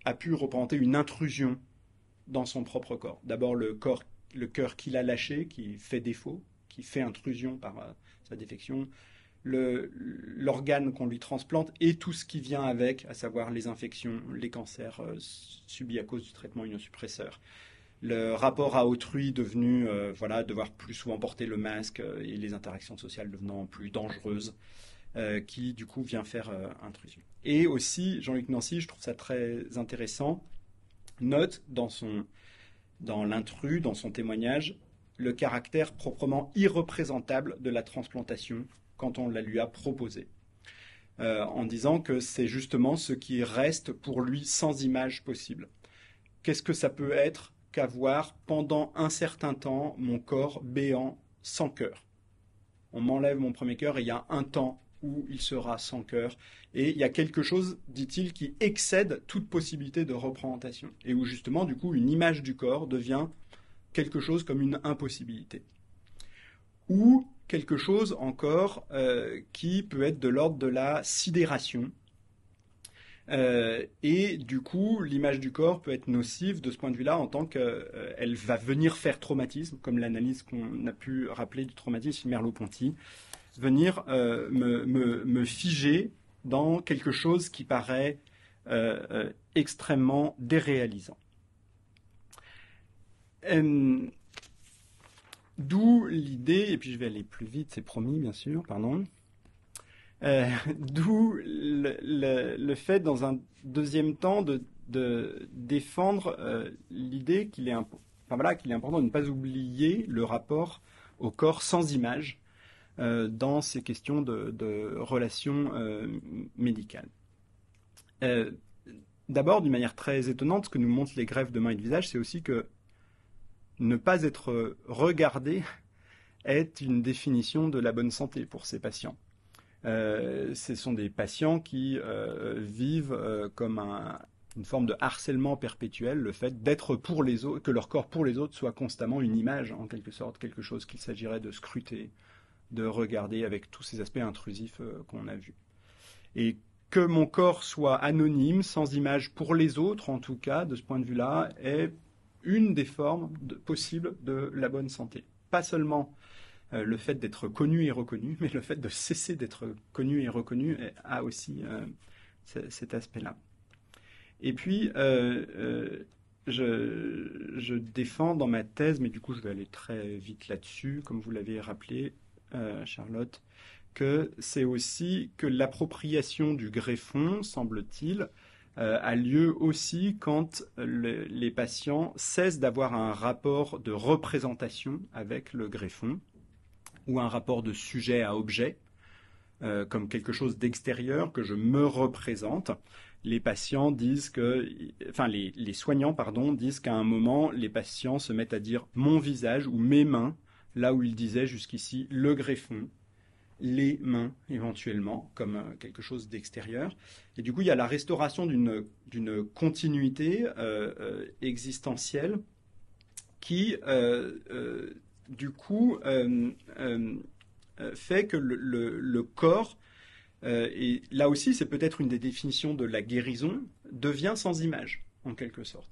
a pu représenter une intrusion dans son propre corps. D'abord le cœur qu'il a lâché, qui fait défaut, qui fait intrusion par sa défection, l'organe qu'on lui transplante et tout ce qui vient avec, à savoir les infections, les cancers subis à cause du traitement immunosuppresseur. Le rapport à autrui devenu, devoir plus souvent porter le masque et les interactions sociales devenant plus dangereuses, qui du coup vient faire intrusion. Et aussi, Jean-Luc Nancy, je trouve ça très intéressant, note dans l'intrus, dans son témoignage, le caractère proprement irreprésentable de la transplantation quand on la lui a proposée, en disant que c'est justement ce qui reste pour lui sans image possible. Qu'est-ce que ça peut être qu'avoir pendant un certain temps mon corps béant sans cœur? On m'enlève mon premier cœur et il y a un temps où il sera sans cœur. Et il y a quelque chose, dit-il, qui excède toute possibilité de représentation. Et où justement, du coup, une image du corps devient quelque chose comme une impossibilité. Ou quelque chose encore qui peut être de l'ordre de la sidération. Et du coup, l'image du corps peut être nocive de ce point de vue-là en tant qu'elle va venir faire traumatisme, comme l'analyse qu'on a pu rappeler du traumatisme Merleau-Ponty, venir me figer dans quelque chose qui paraît extrêmement déréalisant. D'où l'idée, et puis je vais aller plus vite, c'est promis bien sûr, pardon, d'où le fait dans un deuxième temps de défendre l'idée qu'il est important de ne pas oublier le rapport au corps sans image dans ces questions de relations médicales. D'abord, d'une manière très étonnante, ce que nous montrent les greffes de mains et de visage, c'est aussi que ne pas être regardé est une définition de la bonne santé pour ces patients. Ce sont des patients qui vivent comme une forme de harcèlement perpétuel, le fait d'être pour les autres, que leur corps pour les autres soit constamment une image, en quelque sorte, quelque chose qu'il s'agirait de scruter, de regarder avec tous ces aspects intrusifs qu'on a vus. Et que mon corps soit anonyme, sans image pour les autres, en tout cas, de ce point de vue-là, est une des formes possibles de la bonne santé. Pas seulement le fait d'être connu et reconnu, mais le fait de cesser d'être connu et reconnu a aussi cet aspect-là. Et puis, je défends dans ma thèse, mais du coup je vais aller très vite là-dessus, comme vous l'avez rappelé, Charlotte, que c'est aussi que l'appropriation du greffon, semble-t-il, a lieu aussi quand les patients cessent d'avoir un rapport de représentation avec le greffon, ou un rapport de sujet à objet, comme quelque chose d'extérieur que je me représente. Les patients disent les soignants, disent qu'à un moment, les patients se mettent à dire mon visage ou mes mains, là où ils disaient jusqu'ici le greffon, les mains éventuellement, comme quelque chose d'extérieur. Et du coup, il y a la restauration d'une continuité existentielle qui, du coup, fait que le corps, et là aussi c'est peut-être une des définitions de la guérison, devient sans image, en quelque sorte.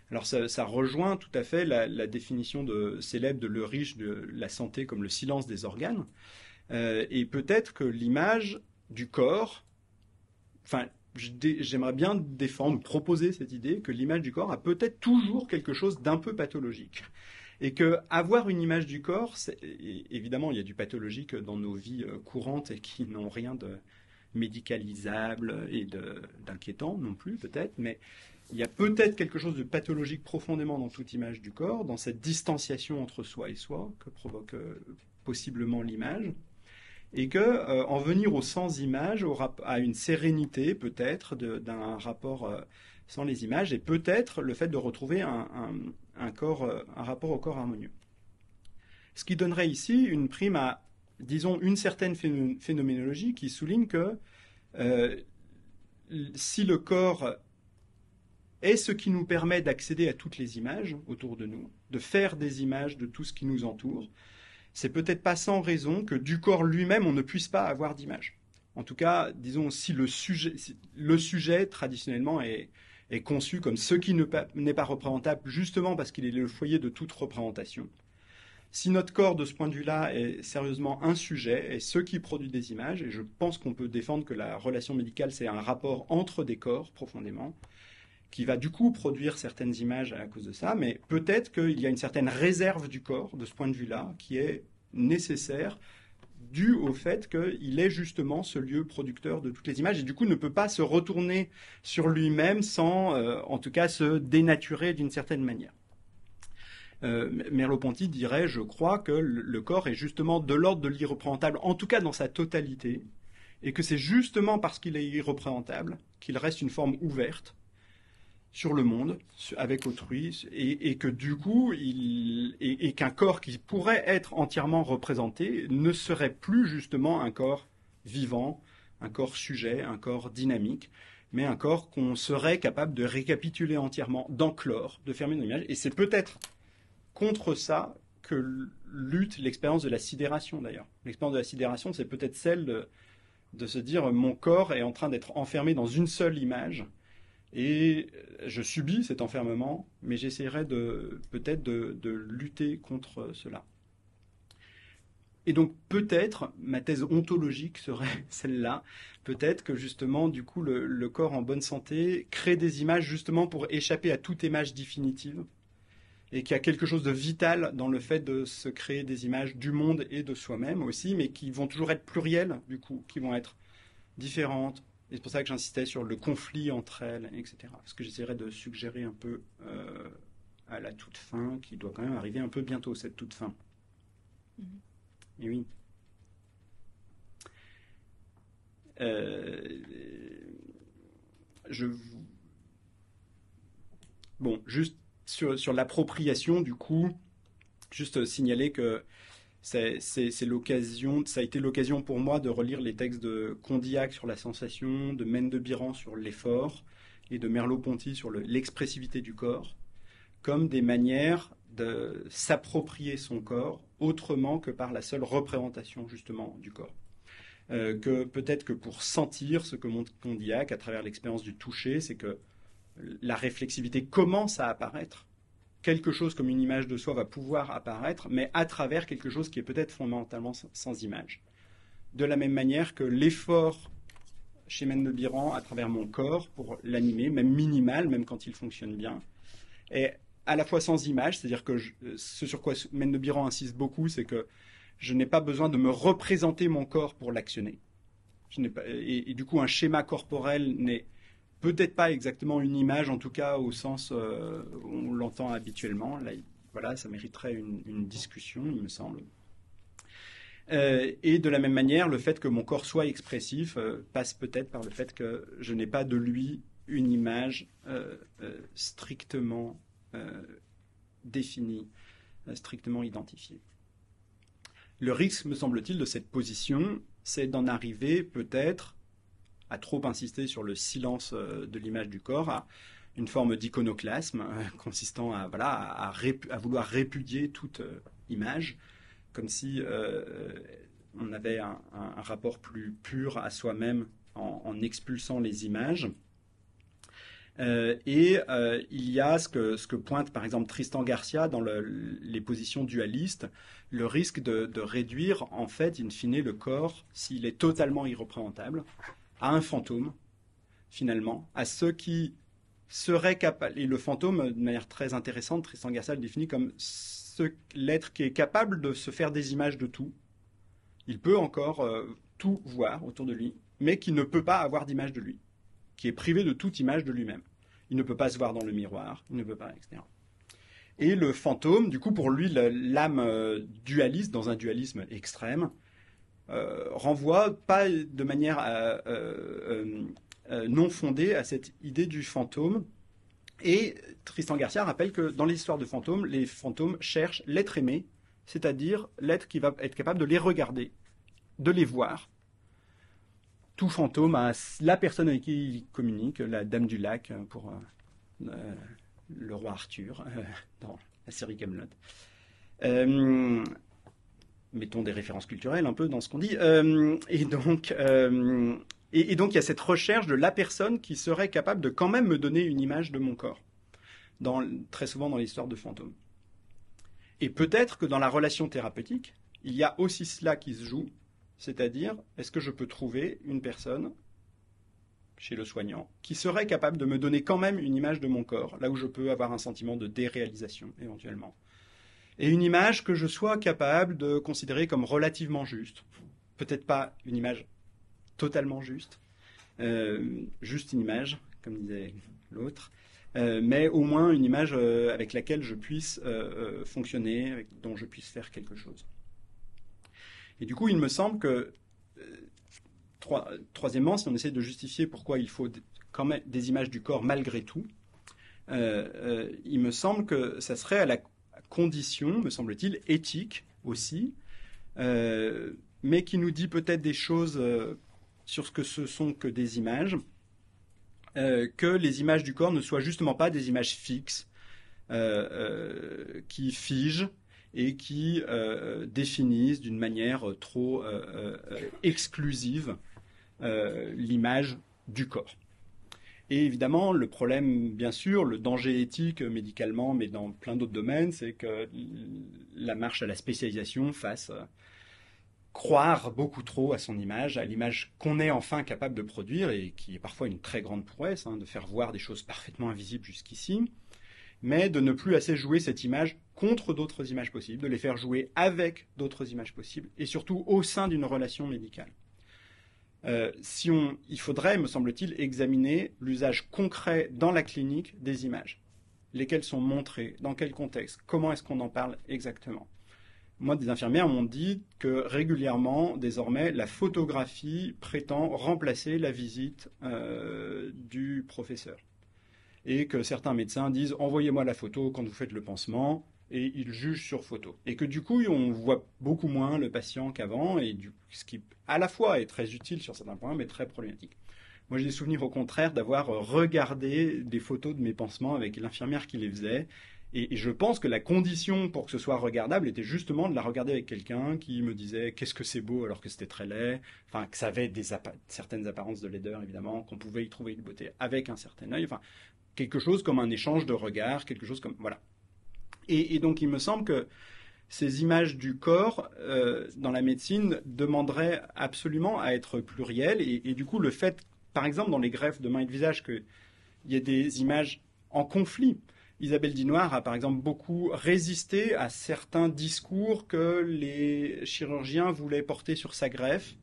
Alors ça rejoint tout à fait la définition célèbre de Le Riche de la santé comme le silence des organes, et peut-être que l'image du corps, j'aimerais bien défendre, proposer cette idée que l'image du corps a peut-être toujours quelque chose d'un peu pathologique. Et qu'avoir une image du corps, évidemment, il y a du pathologique dans nos vies courantes et qui n'ont rien de médicalisable et d'inquiétant non plus, peut-être, mais il y a peut-être quelque chose de pathologique profondément dans toute image du corps, dans cette distanciation entre soi et soi que provoque possiblement l'image, et en venir au sans-image, à une sérénité peut-être d'un rapport sans les images, et peut-être le fait de retrouver un rapport au corps harmonieux. Ce qui donnerait ici une prime à, disons, une certaine phénoménologie qui souligne que si le corps est ce qui nous permet d'accéder à toutes les images autour de nous, de faire des images de tout ce qui nous entoure, c'est peut-être pas sans raison que du corps lui-même, on ne puisse pas avoir d'image. En tout cas, disons, si le sujet traditionnellement est conçu comme ce qui n'est pas représentable, justement parce qu'il est le foyer de toute représentation. Si notre corps, de ce point de vue-là, est sérieusement un sujet, et ce qui produit des images, et je pense qu'on peut défendre que la relation médicale, c'est un rapport entre des corps, profondément, qui va du coup produire certaines images à cause de ça, mais peut-être qu'il y a une certaine réserve du corps, de ce point de vue-là, qui est nécessaire, dû au fait qu'il est justement ce lieu producteur de toutes les images, et du coup ne peut pas se retourner sur lui-même sans, en tout cas, se dénaturer d'une certaine manière. Merleau-Ponty dirait, je crois, que le corps est justement de l'ordre de l'irreprésentable, en tout cas dans sa totalité, et que c'est justement parce qu'il est irreprésentable qu'il reste une forme ouverte sur le monde, avec autrui, et que du coup, qu'un corps qui pourrait être entièrement représenté ne serait plus justement un corps vivant, un corps sujet, un corps dynamique, mais un corps qu'on serait capable de récapituler entièrement, d'enclore, de fermer nos images, et c'est peut-être contre ça que lutte l'expérience de la sidération d'ailleurs. L'expérience de la sidération, c'est peut-être celle de se dire mon corps est en train d'être enfermé dans une seule image et je subis cet enfermement, mais j'essaierai peut-être de lutter contre cela. Et donc peut-être, ma thèse ontologique serait celle-là, peut-être que justement du coup le corps en bonne santé crée des images justement pour échapper à toute image définitive, et qu'il y a quelque chose de vital dans le fait de se créer des images du monde et de soi-même aussi, mais qui vont toujours être plurielles, du coup, qui vont être différentes. Et c'est pour ça que j'insistais sur le conflit entre elles, etc. Ce que j'essaierai de suggérer un peu à la toute fin, qui doit quand même arriver un peu bientôt, cette toute fin. Et oui. Bon, juste sur l'appropriation, du coup, juste signaler que c'est l'occasion, ça a été l'occasion pour moi de relire les textes de Condillac sur la sensation, de Mendebiran sur l'effort, et de Merleau-Ponty sur l'expressivité du corps comme des manières de s'approprier son corps autrement que par la seule représentation justement du corps. Que peut-être que pour sentir ce que montre Condillac à travers l'expérience du toucher, c'est que la réflexivité commence à apparaître. Quelque chose comme une image de soi va pouvoir apparaître, mais à travers quelque chose qui est peut-être fondamentalement sans image. De la même manière que l'effort chez Mende de Biran à travers mon corps pour l'animer, même minimal, même quand il fonctionne bien, est à la fois sans image, c'est-à-dire que ce sur quoi Mende de Biran insiste beaucoup, c'est que je n'ai pas besoin de me représenter mon corps pour l'actionner. Et du coup, un schéma corporel n'est peut-être pas exactement une image, en tout cas au sens où on l'entend habituellement. Là, voilà, ça mériterait une discussion, il me semble. Et de la même manière, le fait que mon corps soit expressif passe peut-être par le fait que je n'ai pas de lui une image strictement définie, strictement identifiée. Le risque, me semble-t-il, de cette position, c'est d'en arriver peut-être à trop insister sur le silence de l'image du corps, à une forme d'iconoclasme consistant à vouloir répudier toute image, comme si on avait un rapport plus pur à soi-même en expulsant les images. Il y a ce que pointe par exemple Tristan Garcia dans les positions dualistes, le risque de réduire en fait in fine le corps, s'il est totalement irreprésentable, à un fantôme, finalement, à ceux qui seraient capables. Et le fantôme, de manière très intéressante, Tristan Garcia le définit comme l'être qui est capable de se faire des images de tout. Il peut encore tout voir autour de lui, mais qui ne peut pas avoir d'image de lui, qui est privé de toute image de lui-même. Il ne peut pas se voir dans le miroir, il ne peut pas, etc. Et le fantôme, du coup, pour lui, l'âme dualiste, dans un dualisme extrême, renvoie pas de manière non fondée à cette idée du fantôme. Et Tristan Garcia rappelle que dans l'histoire de fantômes, les fantômes cherchent l'être aimé, c'est-à-dire l'être qui va être capable de les regarder, de les voir. Tout fantôme a la personne avec qui il communique, la Dame du Lac pour le roi Arthur dans la série Camelot. Mettons des références culturelles un peu dans ce qu'on dit. Et donc il y a cette recherche de la personne qui serait capable de quand même me donner une image de mon corps, très souvent dans l'histoire de fantômes. Et peut-être que dans la relation thérapeutique, il y a aussi cela qui se joue, c'est-à-dire, est-ce que je peux trouver une personne, chez le soignant, qui serait capable de me donner quand même une image de mon corps, là où je peux avoir un sentiment de déréalisation, éventuellement. Et une image que je sois capable de considérer comme relativement juste. Peut-être pas une image totalement juste, juste une image, comme disait l'autre, mais au moins une image avec laquelle je puisse fonctionner, dont je puisse faire quelque chose. Et du coup, il me semble que, troisièmement, si on essaie de justifier pourquoi il faut quand même des images du corps malgré tout, il me semble que ça serait à la condition, me semble-t-il, éthique aussi, mais qui nous dit peut-être des choses sur ce que ce sont que des images, que les images du corps ne soient justement pas des images fixes, qui figent, et qui définissent d'une manière trop exclusive l'image du corps. Et évidemment, le problème, bien sûr, le danger éthique médicalement, mais dans plein d'autres domaines, c'est que la marche à la spécialisation fasse croire beaucoup trop à son image, à l'image qu'on est enfin capable de produire, et qui est parfois une très grande prouesse, de faire voir des choses parfaitement invisibles jusqu'ici, mais de ne plus assez jouer cette image contre d'autres images possibles, de les faire jouer avec d'autres images possibles, et surtout au sein d'une relation médicale. Il faudrait, me semble-t-il, examiner l'usage concret dans la clinique des images. Lesquelles sont montrées, dans quel contexte, comment est-ce qu'on en parle exactement. Moi, des infirmières m'ont dit que régulièrement, désormais, la photographie prétend remplacer la visite du professeur. Et que certains médecins disent « envoyez-moi la photo quand vous faites le pansement », et ils jugent sur photo. Et que du coup, on voit beaucoup moins le patient qu'avant, et ce qui, à la fois, est très utile sur certains points, mais très problématique. Moi, j'ai des souvenirs au contraire d'avoir regardé des photos de mes pansements avec l'infirmière qui les faisait. Et je pense que la condition pour que ce soit regardable était justement de la regarder avec quelqu'un qui me disait qu'est-ce que c'est beau alors que c'était très laid, enfin que ça avait certaines apparences de laideur évidemment, qu'on pouvait y trouver une beauté avec un certain œil, enfin quelque chose comme un échange de regards, quelque chose comme voilà. Et donc il me semble que ces images du corps dans la médecine demanderaient absolument à être plurielles et du coup le fait, par exemple dans les greffes de mains et de visage, qu'il y ait des images en conflit. Isabelle Dinoire a par exemple beaucoup résisté à certains discours que les chirurgiens voulaient porter sur sa greffe.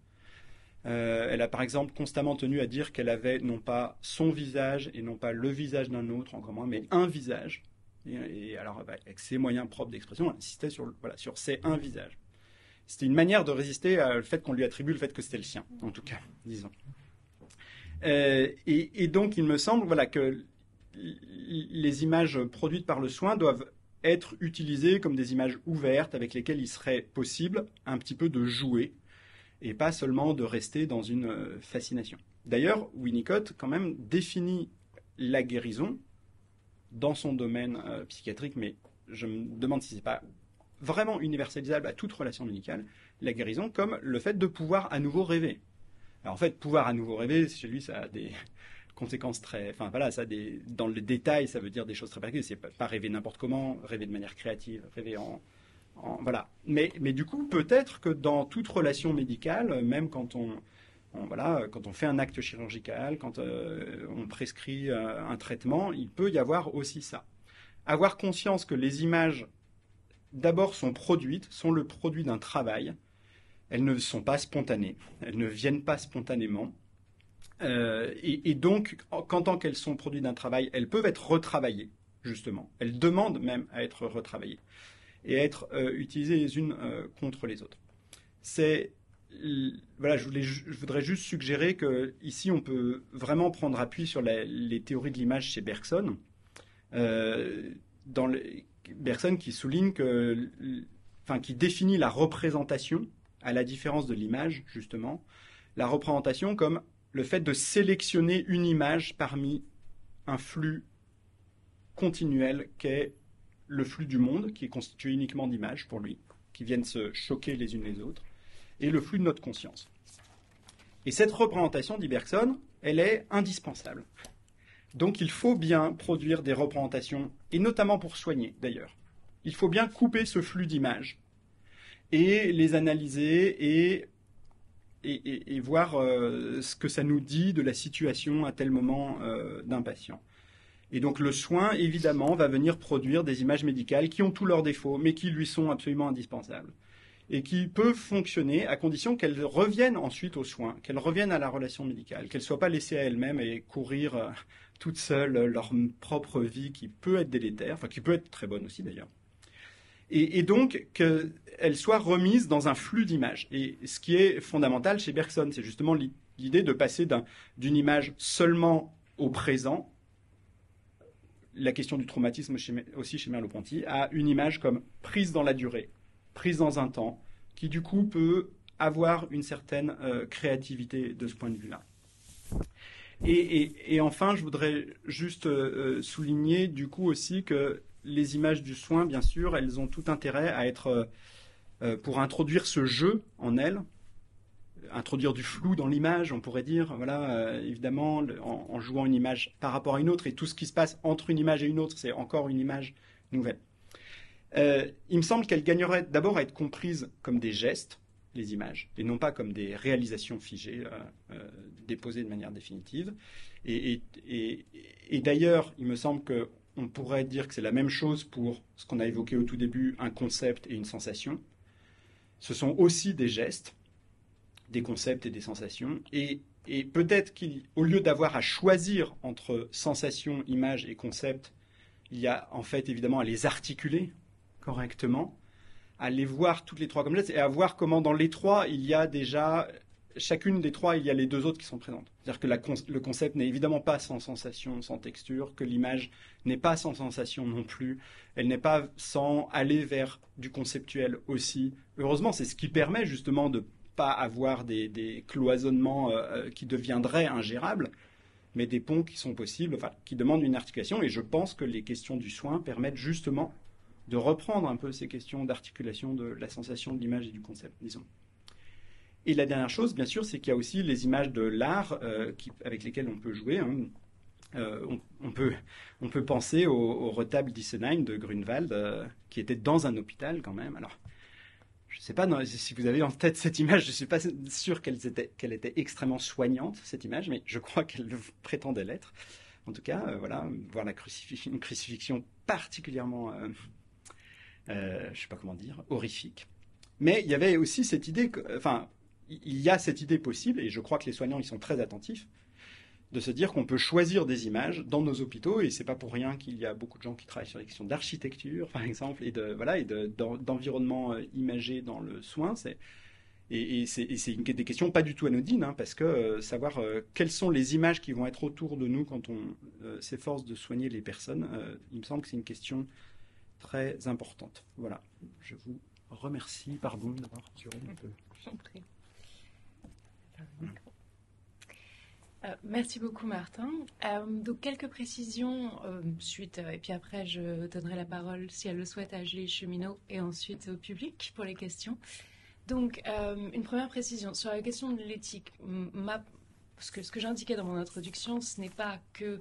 Elle a par exemple constamment tenu à dire qu'elle avait non pas son visage et non pas le visage d'un autre en commun, mais un visage. Et alors avec ses moyens propres d'expression, elle insistait sur c'est un visage. C'était une manière de résister au fait qu'on lui attribue le fait que c'était le sien, en tout cas, disons. Et donc il me semble que les images produites par le soin doivent être utilisées comme des images ouvertes avec lesquelles il serait possible un petit peu de jouer et pas seulement de rester dans une fascination. D'ailleurs, Winnicott quand même définit la guérison dans son domaine psychiatrique, mais je me demande si ce n'est pas vraiment universalisable à toute relation médicale, la guérison comme le fait de pouvoir à nouveau rêver. Alors en fait, pouvoir à nouveau rêver, chez lui, ça a des conséquences très... Enfin voilà, dans le détail, ça veut dire des choses très particulières. C'est pas rêver n'importe comment, rêver de manière créative, rêver voilà. Mais du coup, peut-être que dans toute relation médicale, même quand quand on fait un acte chirurgical, quand on prescrit un traitement, il peut y avoir aussi ça. Avoir conscience que les images, d'abord, sont le produit d'un travail. Elles ne sont pas spontanées, elles ne viennent pas spontanément. Et donc, qu'en tant qu'elles sont produits d'un travail, elles peuvent être retravaillées, justement. Elles demandent même à être retravaillées et à être utilisées les unes contre les autres. Je voudrais juste suggérer qu'ici, on peut vraiment prendre appui sur les théories de l'image chez Bergson. Bergson qui souligne qui définit la représentation, à la différence de l'image, justement, la représentation comme le fait de sélectionner une image parmi un flux continuel qu'est le flux du monde, qui est constitué uniquement d'images pour lui, qui viennent se choquer les unes les autres, et le flux de notre conscience. Et cette représentation, dit Bergson, elle est indispensable. Donc il faut bien produire des représentations, et notamment pour soigner d'ailleurs. Il faut bien couper ce flux d'images et les analyser et voir ce que ça nous dit de la situation à tel moment d'un patient. Et donc le soin, évidemment, va venir produire des images médicales qui ont tous leurs défauts, mais qui lui sont absolument indispensables. Et qui peuvent fonctionner à condition qu'elles reviennent ensuite aux soins, qu'elles reviennent à la relation médicale, qu'elles ne soient pas laissées à elles-mêmes et courir toutes seules leur propre vie qui peut être délétère, enfin qui peut être très bonne aussi d'ailleurs. Et donc qu'elles soient remises dans un flux d'images. Et ce qui est fondamental chez Bergson, c'est justement l'idée de passer d'une image seulement au présent, la question du traumatisme aussi chez Merleau-Ponty, à une image comme prise dans la durée, prise dans un temps, qui du coup peut avoir une certaine créativité de ce point de vue-là. Et enfin, je voudrais juste souligner du coup aussi que les images du soin, bien sûr, elles ont tout intérêt à être, pour introduire ce jeu en elles, introduire du flou dans l'image, on pourrait dire, évidemment, en jouant une image par rapport à une autre, et tout ce qui se passe entre une image et une autre, c'est encore une image nouvelle. Il me semble qu'elles gagneraient d'abord à être comprises comme des gestes, les images, et non pas comme des réalisations figées, déposées de manière définitive. Et d'ailleurs, il me semble qu'on pourrait dire que c'est la même chose pour ce qu'on a évoqué au tout début, un concept et une sensation. Ce sont aussi des gestes, des concepts et des sensations. Et peut-être qu'au lieu d'avoir à choisir entre sensation, image et concept, il y a en fait évidemment à les articuler correctement, à les voir toutes les trois comme gestes et à voir comment dans les trois, il y a déjà, chacune des trois, il y a les deux autres qui sont présentes. C'est-à-dire que le concept n'est évidemment pas sans sensation, sans texture, que l'image n'est pas sans sensation non plus, elle n'est pas sans aller vers du conceptuel aussi. Heureusement, c'est ce qui permet justement de pas avoir des cloisonnements qui deviendraient ingérables, mais des ponts qui sont possibles, enfin, qui demandent une articulation. Et je pense que les questions du soin permettent justement de reprendre un peu ces questions d'articulation de la sensation, de l'image et du concept, disons. Et la dernière chose, bien sûr, c'est qu'il y a aussi les images de l'art avec lesquelles on peut jouer. Hein. On peut penser au retable d'Isenheim de Grunewald, qui était dans un hôpital quand même. Alors, je ne sais pas si vous avez en tête cette image, je ne suis pas sûr qu'elle était extrêmement soignante, cette image, mais je crois qu'elle prétendait l'être. En tout cas, voilà, voir une crucifixion particulièrement, je ne sais pas comment dire, horrifique. Mais il y avait aussi cette idée, il y a cette idée possible, et je crois que les soignants y sont très attentifs, de se dire qu'on peut choisir des images dans nos hôpitaux, et c'est pas pour rien qu'il y a beaucoup de gens qui travaillent sur les questions d'architecture, par exemple, et d'environnement imagé dans le soin. C'est des questions pas du tout anodines, hein, parce que savoir quelles sont les images qui vont être autour de nous quand on s'efforce de soigner les personnes, il me semble que c'est une question très importante. Voilà, je vous remercie, pardon d'avoir duré un peu. Merci beaucoup Martin. Donc quelques précisions suite, et puis après je donnerai la parole si elle le souhaite à Julie Cheminot et ensuite au public pour les questions. Donc une première précision sur la question de l'éthique. Ce que j'indiquais dans mon introduction, ce n'est pas que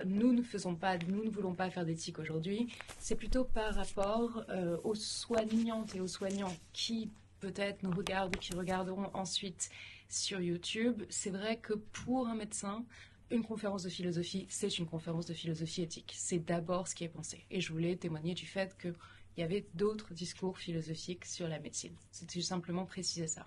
nous ne voulons pas faire d'éthique aujourd'hui, c'est plutôt par rapport aux soignantes et aux soignants qui peut-être nous regardent ou qui regarderont ensuite sur YouTube. C'est vrai que pour un médecin, une conférence de philosophie, c'est une conférence de philosophie éthique. C'est d'abord ce qui est pensé. Et je voulais témoigner du fait qu'il y avait d'autres discours philosophiques sur la médecine. C'était simplement préciser ça.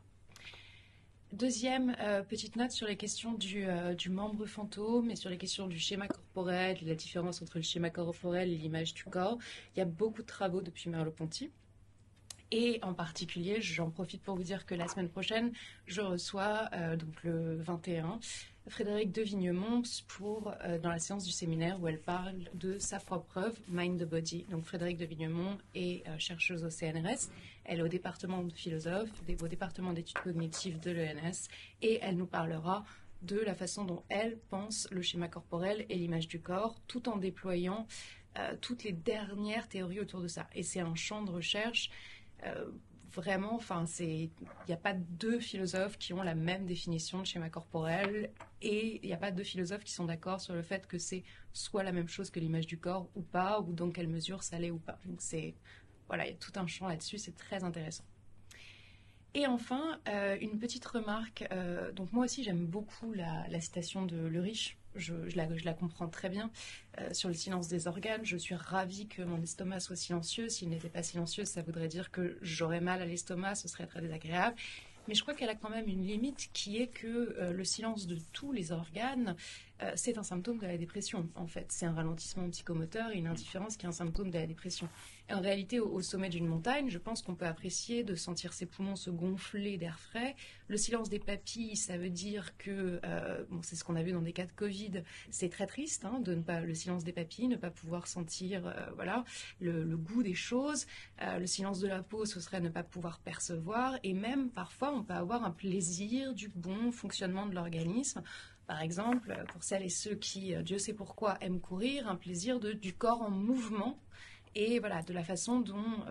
Deuxième petite note sur les questions du membre fantôme et sur les questions du schéma corporel, la différence entre le schéma corporel et l'image du corps. Il y a beaucoup de travaux depuis Merleau-Ponty. Et en particulier, j'en profite pour vous dire que la semaine prochaine, je reçois, donc le 21, Frédérique de Vignemont dans la séance du séminaire où elle parle de sa propre œuvre, Mind the Body. Donc Frédérique de Vignemont est chercheuse au CNRS, elle est au département de au département d'études cognitives de l'ENS, et elle nous parlera de la façon dont elle pense le schéma corporel et l'image du corps, tout en déployant toutes les dernières théories autour de ça. Et c'est un champ de recherche vraiment, il n'y a pas deux philosophes qui ont la même définition de schéma corporel et il n'y a pas deux philosophes qui sont d'accord sur le fait que c'est soit la même chose que l'image du corps ou pas, ou dans quelle mesure ça l'est ou pas. Donc il y a tout un champ là-dessus, c'est très intéressant. Et enfin, une petite remarque. Donc moi aussi, j'aime beaucoup la citation de Lurich. Je la comprends très bien. Sur le silence des organes, je suis ravie que mon estomac soit silencieux. S'il n'était pas silencieux, ça voudrait dire que j'aurais mal à l'estomac, ce serait très désagréable. Mais je crois qu'elle a quand même une limite qui est que le silence de tous les organes, c'est un symptôme de la dépression, en fait. C'est un ralentissement psychomoteur et une indifférence qui est un symptôme de la dépression. Et en réalité, au sommet d'une montagne, je pense qu'on peut apprécier de sentir ses poumons se gonfler d'air frais. Le silence des papilles, ça veut dire que, c'est ce qu'on a vu dans des cas de Covid, c'est très triste, hein, le silence des papilles, ne pas pouvoir sentir le goût des choses. Le silence de la peau, ce serait ne pas pouvoir percevoir. Et même, parfois, on peut avoir un plaisir du bon fonctionnement de l'organisme. Par exemple, pour celles et ceux qui, Dieu sait pourquoi, aiment courir, un plaisir du corps en mouvement et de la façon dont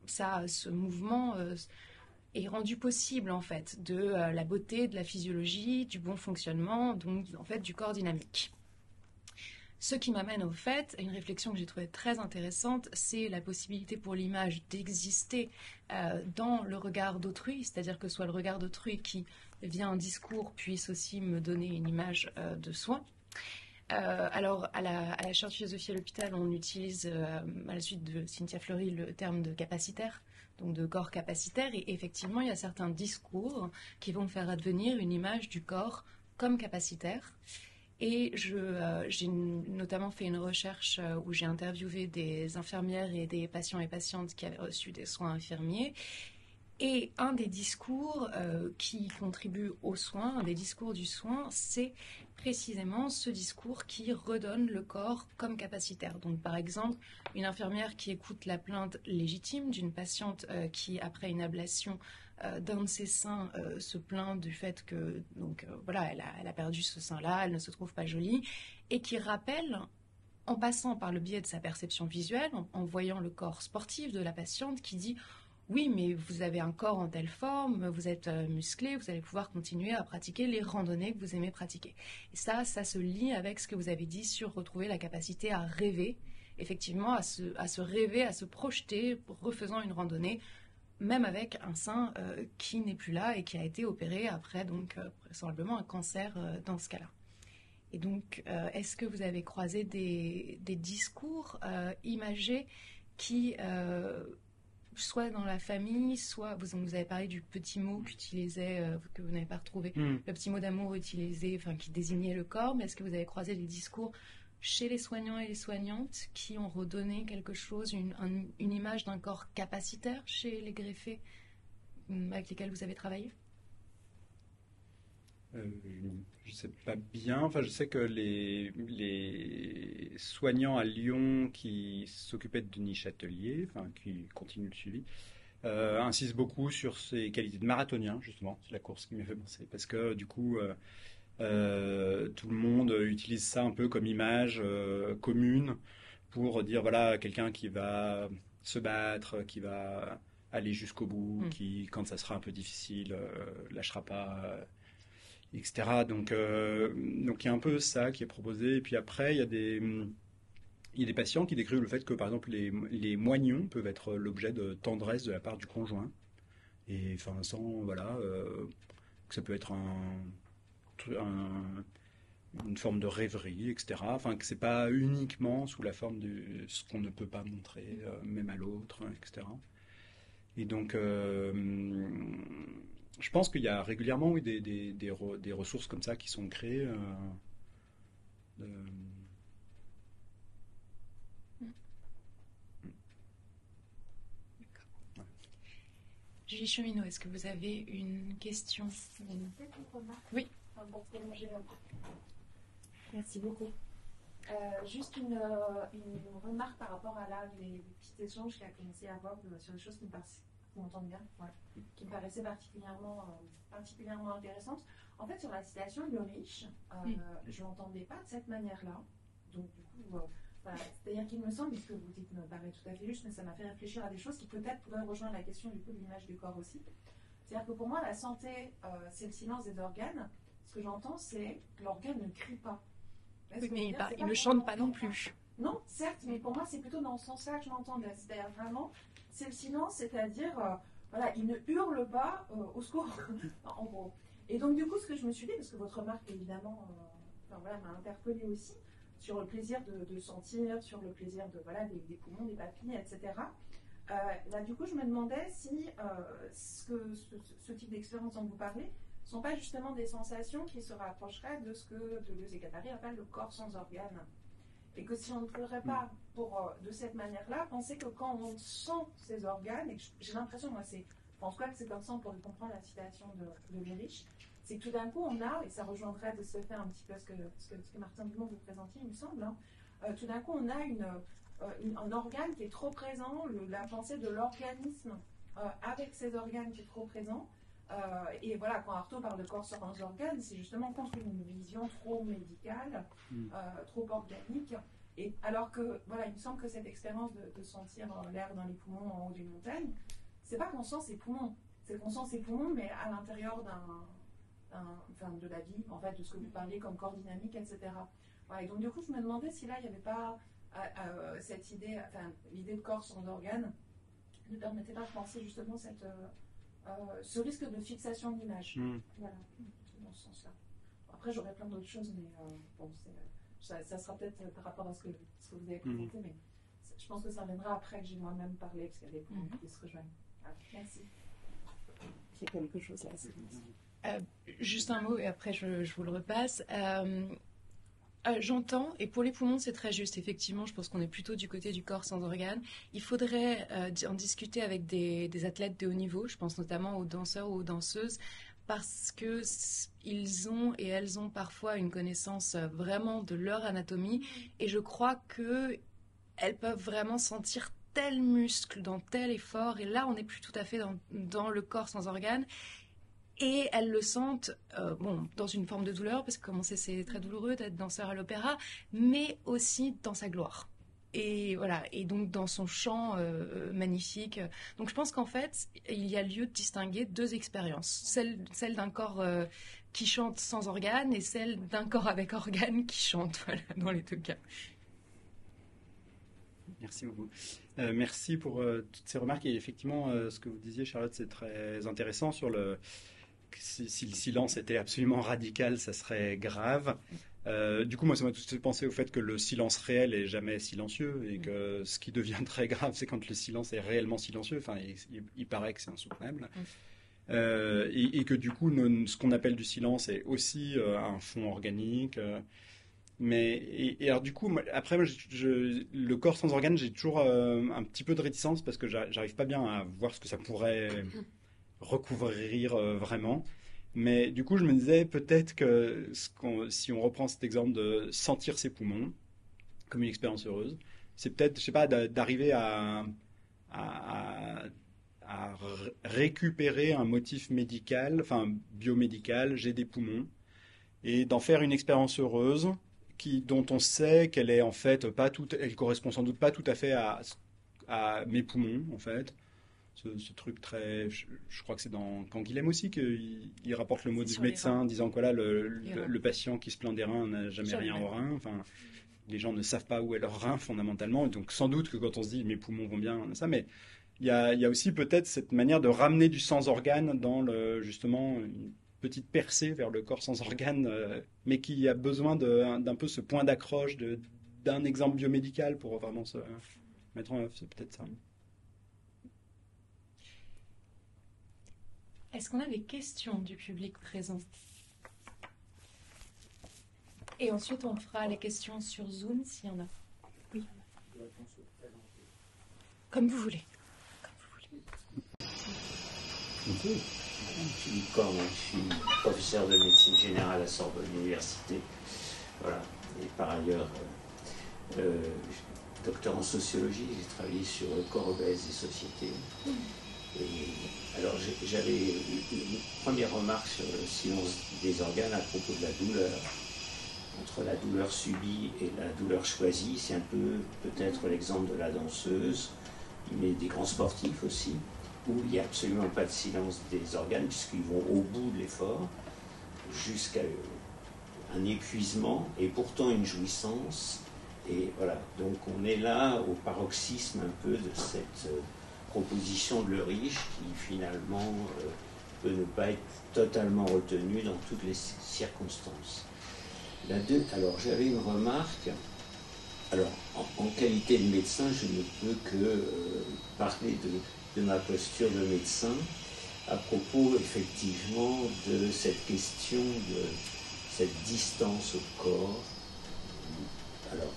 ce mouvement est rendu possible, en fait, de la beauté, de la physiologie, du bon fonctionnement, donc en fait du corps dynamique. Ce qui m'amène au fait à une réflexion que j'ai trouvée très intéressante, c'est la possibilité pour l'image d'exister dans le regard d'autrui, c'est-à-dire que soit le regard d'autrui qui via un discours puisse aussi me donner une image de soi. Alors, à la chaire de philosophie à l'hôpital, on utilise, à la suite de Cynthia Fleury, le terme de capacitaire, donc de corps capacitaire, et effectivement, il y a certains discours qui vont faire advenir une image du corps comme capacitaire. Et j'ai notamment fait une recherche où j'ai interviewé des infirmières et des patients et patientes qui avaient reçu des soins infirmiers. Et un des discours qui contribue aux soins, un des discours du soin, c'est précisément ce discours qui redonne le corps comme capacitaire. Donc par exemple, une infirmière qui écoute la plainte légitime d'une patiente qui, après une ablation, d'un de ses seins se plaint du fait que voilà, elle a perdu ce sein-là, elle ne se trouve pas jolie, et qui rappelle, en passant par le biais de sa perception visuelle, en voyant le corps sportif de la patiente, qui dit oui, mais vous avez un corps en telle forme, vous êtes musclé, vous allez pouvoir continuer à pratiquer les randonnées que vous aimez pratiquer. Et ça se lie avec ce que vous avez dit sur retrouver la capacité à rêver, effectivement, à se rêver, à se projeter, refaisant une randonnée, même avec un sein qui n'est plus là et qui a été opéré après, donc vraisemblablement un cancer dans ce cas-là. Et donc, est-ce que vous avez croisé des discours imagés qui, soit dans la famille, soit vous avez parlé du petit mot qu'utilisait, que vous n'avez pas retrouvé, le petit mot d'amour utilisé, enfin qui désignait le corps, mais est-ce que vous avez croisé des discours chez les soignants et les soignantes qui ont redonné quelque chose, une image d'un corps capacitaire chez les greffés avec lesquels vous avez travaillé? Je sais pas bien. Enfin, je sais que les soignants à Lyon qui s'occupaient de Denis Châtelier, enfin, qui continuent le suivi, insistent beaucoup sur ses qualités de marathonien, justement. C'est la course qui m'a fait penser. Parce que, du coup, tout le monde utilise ça un peu comme image commune pour dire, voilà, quelqu'un qui va se battre, qui va aller jusqu'au bout, qui, quand ça sera un peu difficile, lâchera pas, etc. Donc il y a un peu ça qui est proposé. Et puis après, il y a des patients qui décrivent le fait que, par exemple, les moignons peuvent être l'objet de tendresse de la part du conjoint. Et enfin, voilà, que ça peut être une forme de rêverie, etc. Enfin, que c'est pas uniquement sous la forme de ce qu'on ne peut pas montrer, même à l'autre, etc. Et donc, je pense qu'il y a régulièrement, oui, des ressources comme ça qui sont créées. De... Julie Cheminot, est-ce que vous avez une question? Oui. Merci beaucoup. Juste une remarque par rapport à là, les petits échanges qu'il a commencé à avoir sur des choses qui me paraissaient particulièrement intéressantes. En fait, sur la citation de Riche, je l'entendais pas de cette manière-là. Donc, du coup, voilà. C'est-à-dire qu'il me semble, ce que vous dites me paraît tout à fait juste, mais ça m'a fait réfléchir à des choses qui peut-être pourraient rejoindre la question du coup de l'image du corps aussi. C'est-à-dire que pour moi, la santé, c'est le silence des organes. Ce que j'entends, c'est que l'organe ne crie pas. Oui, mais il ne chante pas non plus. Non, certes, mais pour moi, c'est plutôt dans ce sens-là que je l'entendais. C'est-à-dire vraiment, c'est le silence, c'est-à-dire, voilà, il ne hurle pas au secours, en gros. Et donc, du coup, ce que je me suis dit, parce que votre remarque, évidemment, m'a interpellée aussi, sur le plaisir de sentir, sur le plaisir des poumons, des papilles, etc. Là, du coup, je me demandais si ce type d'expérience dont vous parlez ne sont pas justement des sensations qui se rapprocheraient de ce que Deleuze et Guattari appellent le corps sans organes. Et que si on ne pourrait pas, de cette manière-là, penser que quand on sent ces organes, et j'ai l'impression, moi, je pense que c'est comme ça, on pourrait comprendre la citation de Mérich, c'est que tout d'un coup, on a, et ça rejoindrait de se faire un petit peu ce que Martin Dumont vous présentait, il me semble, tout d'un coup, on a un organe qui est trop présent, la pensée de l'organisme avec ces organes qui est trop présent. Et voilà, quand Artaud parle de corps sans organes, c'est justement contre une vision trop médicale, trop organique. Et alors que, voilà, il me semble que cette expérience de sentir l'air dans les poumons en haut d'une montagne, c'est pas qu'on sent ses poumons, c'est qu'on sent ses poumons, mais à l'intérieur de la vie, en fait, de ce que vous parliez comme corps dynamique, etc. Voilà, et donc, du coup, je me demandais si là, il n'y avait pas cette idée, l'idée de corps sans organes ne permettait pas de penser justement ce risque de fixation d'image. Voilà, dans ce sens-là. Après, j'aurais plein d'autres choses, mais ça sera peut-être par rapport à ce que vous avez présenté, mais je pense que ça reviendra après que j'ai moi-même parlé, parce qu'il y a des points qui se rejoignent. Voilà. Merci. Il y a quelque chose là. Juste un mot, et après je vous le repasse. J'entends, et pour les poumons, c'est très juste. Effectivement, je pense qu'on est plutôt du côté du corps sans organes. Il faudrait en discuter avec des athlètes de haut niveau. Je pense notamment aux danseurs ou aux danseuses, parce que ils ont et elles ont parfois une connaissance vraiment de leur anatomie. Et je crois qu'elles peuvent vraiment sentir tel muscle, dans tel effort, et là on n'est plus tout à fait dans le corps sans organes. Et elles le sentent dans une forme de douleur, parce que comme on sait, c'est très douloureux d'être danseur à l'opéra, mais aussi dans sa gloire. Et voilà, et donc dans son chant magnifique. Donc je pense qu'en fait, il y a lieu de distinguer deux expériences. Celle d'un corps qui chante sans organes et celle d'un corps avec organes qui chante, voilà, dans les deux cas. Merci beaucoup. Merci pour toutes ces remarques. Et effectivement, ce que vous disiez, Charlotte, c'est très intéressant sur si le silence était absolument radical, ça serait grave. Du coup, moi, ça m'a tout de suite pensé au fait que le silence réel est jamais silencieux et que ce qui devient très grave, c'est quand le silence est réellement silencieux. Enfin, il paraît que c'est insoutenable. Et que du coup, ce qu'on appelle du silence est aussi un fond organique. Et alors du coup, après, le corps sans organes, j'ai toujours un petit peu de réticence parce que j'arrive pas bien à voir ce que ça pourrait recouvrir vraiment. Mais du coup, je me disais peut-être que si on reprend cet exemple de sentir ses poumons comme une expérience heureuse, c'est peut-être, je sais pas, d'arriver à récupérer un motif médical, enfin biomédical, j'ai des poumons, et d'en faire une expérience heureuse dont on sait qu'elle est en fait elle correspond sans doute pas tout à fait à mes poumons en fait. Ce truc très, je crois que c'est dans Canguilhem aussi qu'il rapporte le mot du médecin disant que voilà, le patient qui se plaint des reins n'a jamais rien aux reins. Enfin, les gens ne savent pas où est leur rein fondamentalement. Donc sans doute que quand on se dit mes poumons vont bien, ça, mais il y a aussi peut-être cette manière de ramener du sans organe dans justement une petite percée vers le corps sans organe, mais qui a besoin d'un peu ce point d'accroche d'un exemple biomédical pour vraiment se mettre en œuvre. C'est peut-être ça. Est-ce qu'on a des questions du public présent? Et ensuite, on fera les questions sur Zoom s'il y en a. Oui. Comme vous voulez. Philippe Corne, je suis professeur de médecine générale à Sorbonne Université. Voilà. Et par ailleurs, docteur en sociologie, j'ai travaillé sur le corps obèse et société. Et alors j'avais une première remarque sur le silence des organes à propos de la douleur. Entre la douleur subie et la douleur choisie, c'est un peu peut-être l'exemple de la danseuse, mais des grands sportifs aussi, où il n'y a absolument pas de silence des organes, puisqu'ils vont au bout de l'effort, jusqu'à un épuisement, et pourtant une jouissance. Et voilà, donc on est là au paroxysme un peu de cette proposition de Le Riche, qui finalement peut ne pas être totalement retenue dans toutes les circonstances. Alors j'avais une remarque. Alors en qualité de médecin, je ne peux que parler de ma posture de médecin à propos effectivement de cette question de cette distance au corps. Alors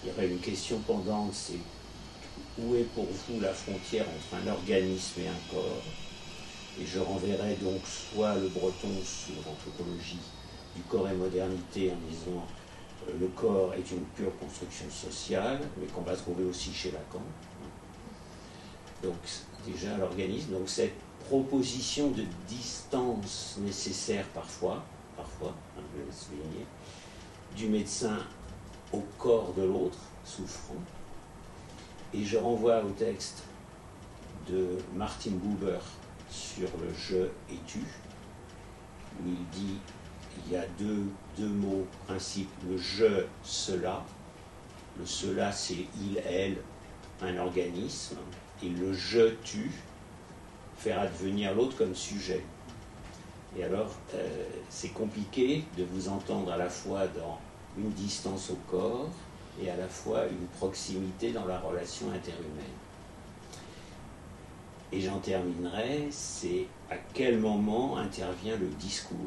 il y aurait une question pendante, c'est où est pour vous la frontière entre un organisme et un corps? Et je renverrai donc soit le Breton sur l'anthropologie du corps et modernité en disant le corps est une pure construction sociale, mais qu'on va trouver aussi chez Lacan. Donc déjà l'organisme, donc cette proposition de distance nécessaire parfois, je vais le souligner, du médecin au corps de l'autre, souffrant. Et je renvoie au texte de Martin Buber sur le je et tu, où il dit il y a deux mots principes, le je, cela. Le cela, c'est il, elle, un organisme, et le je, tu, faire advenir l'autre comme sujet. Et alors, c'est compliqué de vous entendre à la fois dans une distance au corps et à la fois une proximité dans la relation interhumaine. Et j'en terminerai, c'est à quel moment intervient le discours.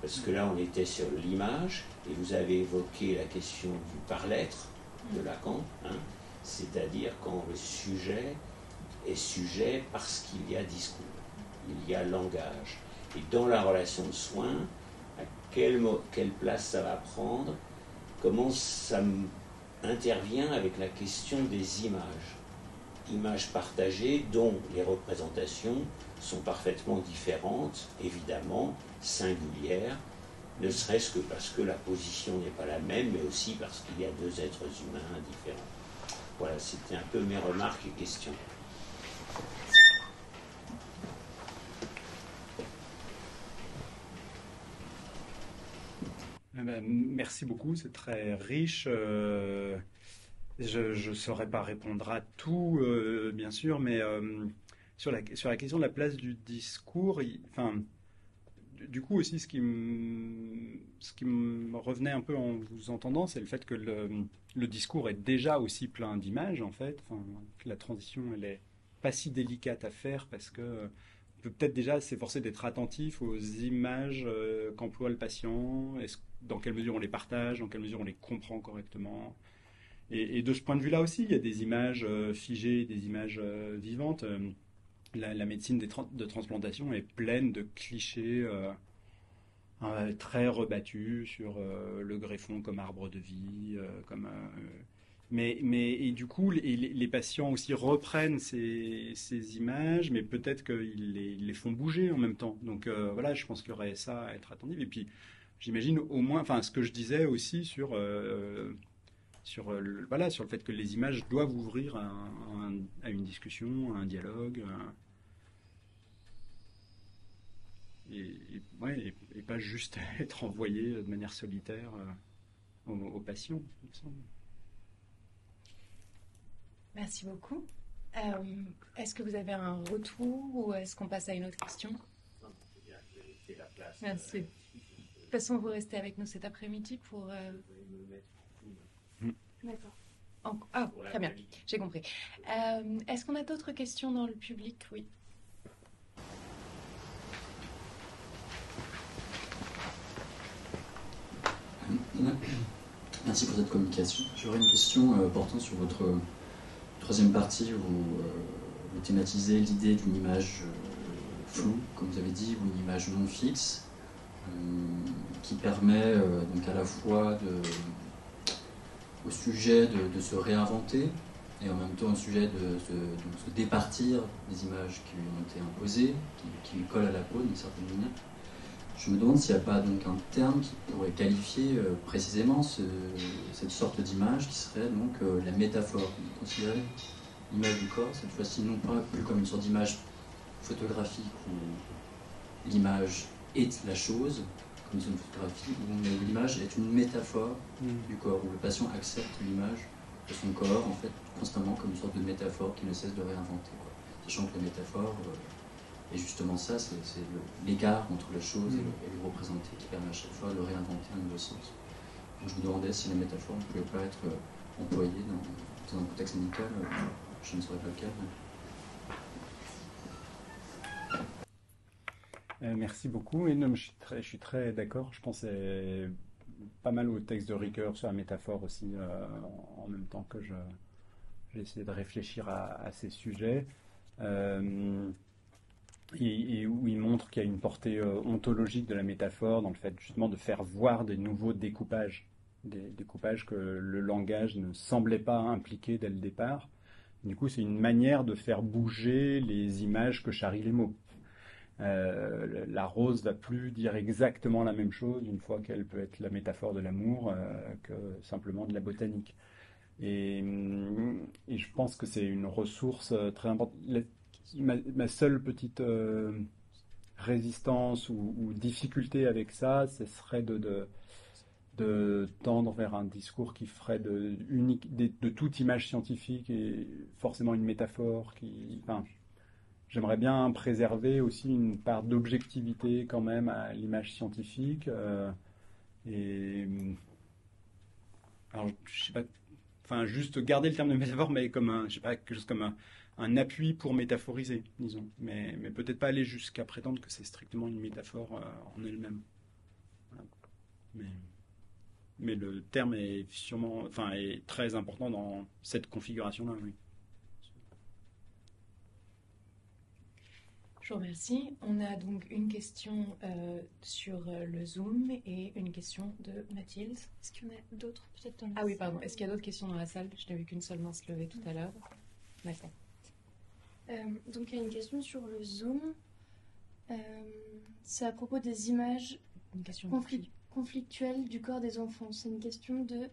Parce que là, on était sur l'image, et vous avez évoqué la question du par-l'être de Lacan, c'est-à-dire quand le sujet est sujet parce qu'il y a discours, il y a langage. Et dans la relation de soins, à quelle place ça va prendre, comment ça intervient avec la question des images. images partagées dont les représentations sont parfaitement différentes, évidemment, singulières, ne serait-ce que parce que la position n'est pas la même, mais aussi parce qu'il y a deux êtres humains différents. Voilà, c'était un peu mes remarques et questions. Merci beaucoup, c'est très riche. Je ne saurais pas répondre à tout, bien sûr, mais sur la question de la place du discours, enfin, du coup aussi, ce qui me revenait un peu en vous entendant, c'est le fait que le discours est déjà aussi plein d'images, en fait. Enfin, que la transition, elle est pas si délicate à faire parce que on peut peut-être déjà s'efforcer d'être attentif aux images qu'emploie le patient, dans quelle mesure on les partage, dans quelle mesure on les comprend correctement. Et de ce point de vue-là aussi, il y a des images figées, des images vivantes. La médecine de transplantation est pleine de clichés très rebattus sur le greffon comme arbre de vie, et du coup, les patients aussi reprennent ces images, mais peut-être qu'ils les font bouger en même temps. Donc voilà, je pense qu'il y aurait ça à être attentif. Et puis, j'imagine au moins, enfin, ce que je disais aussi voilà, sur le fait que les images doivent ouvrir à une discussion, à un dialogue, ouais, et pas juste être envoyé de manière solitaire aux patients, il me semble. Merci beaucoup. Est-ce que vous avez un retour ou est-ce qu'on passe à une autre question? Merci. De toute façon, vous restez avec nous cet après-midi pour... D'accord. Ah, très bien, j'ai compris. Est-ce qu'on a d'autres questions dans le public? Oui. Merci pour cette communication. J'aurais une question portant sur votre troisième partie où vous thématisez l'idée d'une image floue, comme vous avez dit, ou une image non fixe, qui permet donc à la fois au sujet de se réinventer et en même temps au sujet de se départir des images qui lui ont été imposées, qui lui collent à la peau d'une certaine manière. Je me demande s'il n'y a pas donc un terme qui pourrait qualifier précisément cette sorte d'image qui serait donc la métaphore. Considérer l'image du corps, cette fois-ci non pas plus comme une sorte d'image photographique où l'image est la chose, comme une photographie, où l'image est une métaphore du corps, où le patient accepte l'image de son corps en fait constamment comme une sorte de métaphore qui ne cesse de réinventer. Sachant que la métaphore... Et justement ça, c'est l'écart entre la chose et le représenté qui permet à chaque fois de réinventer un nouveau sens. Donc je me demandais si la métaphore ne pouvait pas être employée dans un contexte médical, je ne saurais pas lequel. Merci beaucoup. Et non, je suis très d'accord. Je pensais pas mal au texte de Ricoeur sur la métaphore aussi, en même temps que j'ai essayé de réfléchir à ces sujets. Et où il montre qu'il y a une portée ontologique de la métaphore dans le fait justement de faire voir des nouveaux découpages, des découpages que le langage ne semblait pas impliquer dès le départ. Du coup, c'est une manière de faire bouger les images que charrient les mots. La rose va plus dire exactement la même chose une fois qu'elle peut être la métaphore de l'amour que simplement de la botanique. Et je pense que c'est une ressource très importante. Ma seule petite résistance ou difficulté avec ça, ce serait de tendre vers un discours qui ferait de toute image scientifique et forcément une métaphore. Enfin, j'aimerais bien préserver aussi une part d'objectivité quand même à l'image scientifique. Alors, je sais pas, enfin, juste garder le terme de métaphore, mais comme je sais pas, quelque chose comme un appui pour métaphoriser, disons. Mais peut-être pas aller jusqu'à prétendre que c'est strictement une métaphore en elle-même. Voilà. Mais le terme est sûrement, enfin, est très important dans cette configuration-là, oui. Je vous remercie. On a donc une question sur le Zoom et une question de Mathilde. Est-ce qu'il y en a d'autres peut-être dans la salle? Ah oui, pardon. Est-ce qu'il y a d'autres questions dans la salle? Je n'ai vu qu'une seule main se lever tout à l'heure. D'accord. Donc il y a une question sur le zoom. C'est à propos des images Une question. conflictuelles du corps des enfants. C'est une question de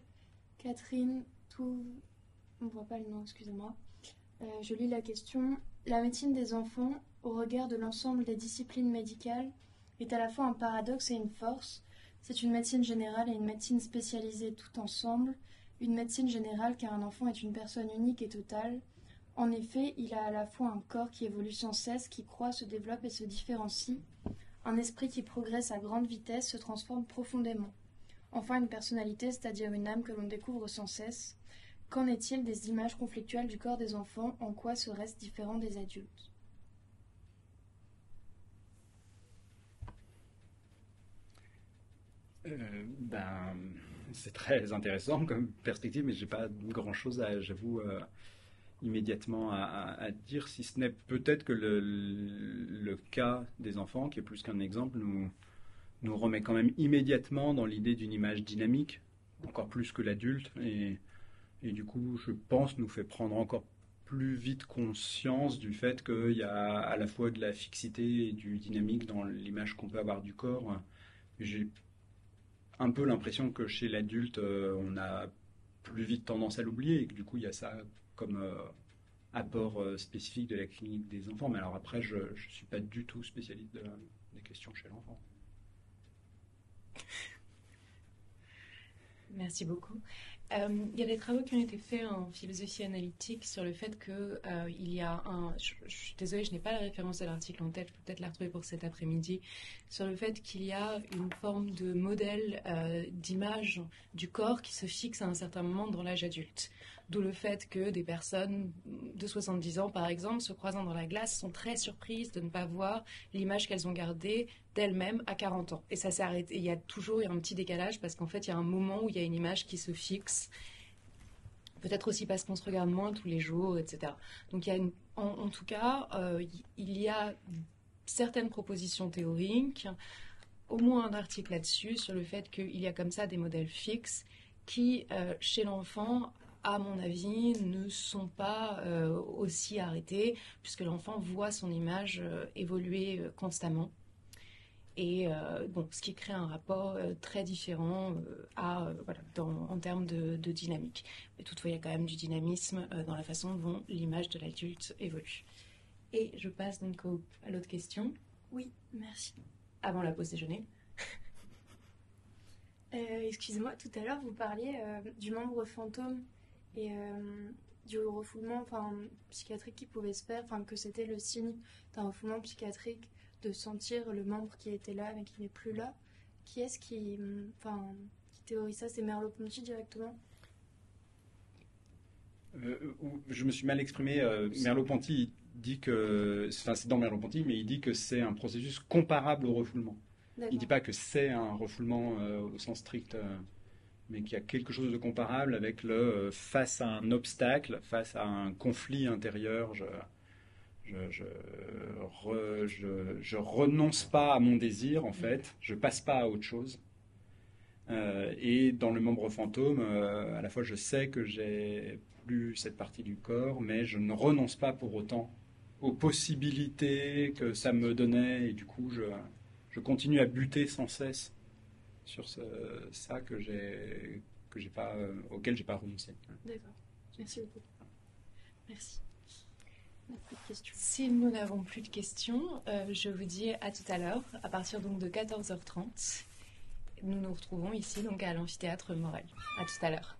Catherine Touve. On ne voit pas le nom, excusez-moi. Je lis la question. La médecine des enfants, au regard de l'ensemble des disciplines médicales, est à la fois un paradoxe et une force. C'est une médecine générale et une médecine spécialisée tout ensemble. Une médecine générale car un enfant est une personne unique et totale. En effet, il a à la fois un corps qui évolue sans cesse, qui croît, se développe et se différencie. Un esprit qui progresse à grande vitesse, se transforme profondément. Enfin, une personnalité, c'est-à-dire une âme que l'on découvre sans cesse. Qu'en est-il des images conflictuelles du corps des enfants? En quoi serait-ce différent des adultes? C'est très intéressant comme perspective, mais j'ai pas grand-chose j'avoue, immédiatement à dire, si ce n'est peut-être que le cas des enfants, qui est plus qu'un exemple, nous remet quand même immédiatement dans l'idée d'une image dynamique, encore plus que l'adulte, et du coup, je pense, nous fait prendre encore plus vite conscience du fait qu'il y a à la fois de la fixité et du dynamique dans l'image qu'on peut avoir du corps. J'ai un peu l'impression que chez l'adulte, on a plus vite tendance à l'oublier, et que du coup, il y a ça comme apport spécifique de la clinique des enfants. Mais alors après, je ne suis pas du tout spécialiste des questions chez l'enfant. Merci beaucoup. Il y a des travaux qui ont été faits en philosophie analytique sur le fait que il y a je suis désolée, je n'ai pas la référence de l'article en tête, je peux peut-être la retrouver pour cet après-midi, sur le fait qu'il y a une forme de modèle d'image du corps qui se fixe à un certain moment dans l'âge adulte. D'où le fait que des personnes de 70 ans, par exemple, se croisant dans la glace, sont très surprises de ne pas voir l'image qu'elles ont gardée d'elles-mêmes à 40 ans. Et ça s'est arrêté. Il y a toujours un petit décalage parce qu'en fait, il y a un moment où il y a une image qui se fixe. Peut-être aussi parce qu'on se regarde moins tous les jours, etc. Donc, il y a en tout cas, il y a certaines propositions théoriques, au moins un article là-dessus, sur le fait qu'il y a comme ça des modèles fixes qui, chez l'enfant, à mon avis, ne sont pas aussi arrêtés, puisque l'enfant voit son image évoluer constamment. Et ce qui crée un rapport très différent en termes de dynamique. Mais toutefois, il y a quand même du dynamisme dans la façon dont l'image de l'adulte évolue. Et je passe donc à l'autre question. Oui, merci. Avant la pause déjeuner. Excusez-moi, tout à l'heure, vous parliez du membre fantôme et du refoulement psychiatrique qui pouvait se faire, que c'était le signe d'un refoulement psychiatrique de sentir le membre qui était là mais qui n'est plus là. Qui est-ce qui théorise ça? C'est Merleau-Ponty directement? Je me suis mal exprimé. Merleau-Ponty dit que, c'est dans Merleau-Ponty, mais il dit que c'est un processus comparable au refoulement. D'accord. Il ne dit pas que c'est un refoulement au sens strict, mais qu'il y a quelque chose de comparable avec face à un obstacle, face à un conflit intérieur. Je renonce pas à mon désir, en fait. Je passe pas à autre chose. Et dans le membre fantôme, à la fois je sais que j'ai plus cette partie du corps, mais je ne renonce pas pour autant aux possibilités que ça me donnait, et du coup je continue à buter sans cesse sur ça auquel j'ai pas renoncé. D'accord. Merci beaucoup. Merci. Si nous n'avons plus de questions, je vous dis à tout à l'heure, à partir donc de 14h30. Nous nous retrouvons ici donc à l'amphithéâtre Morel. À tout à l'heure.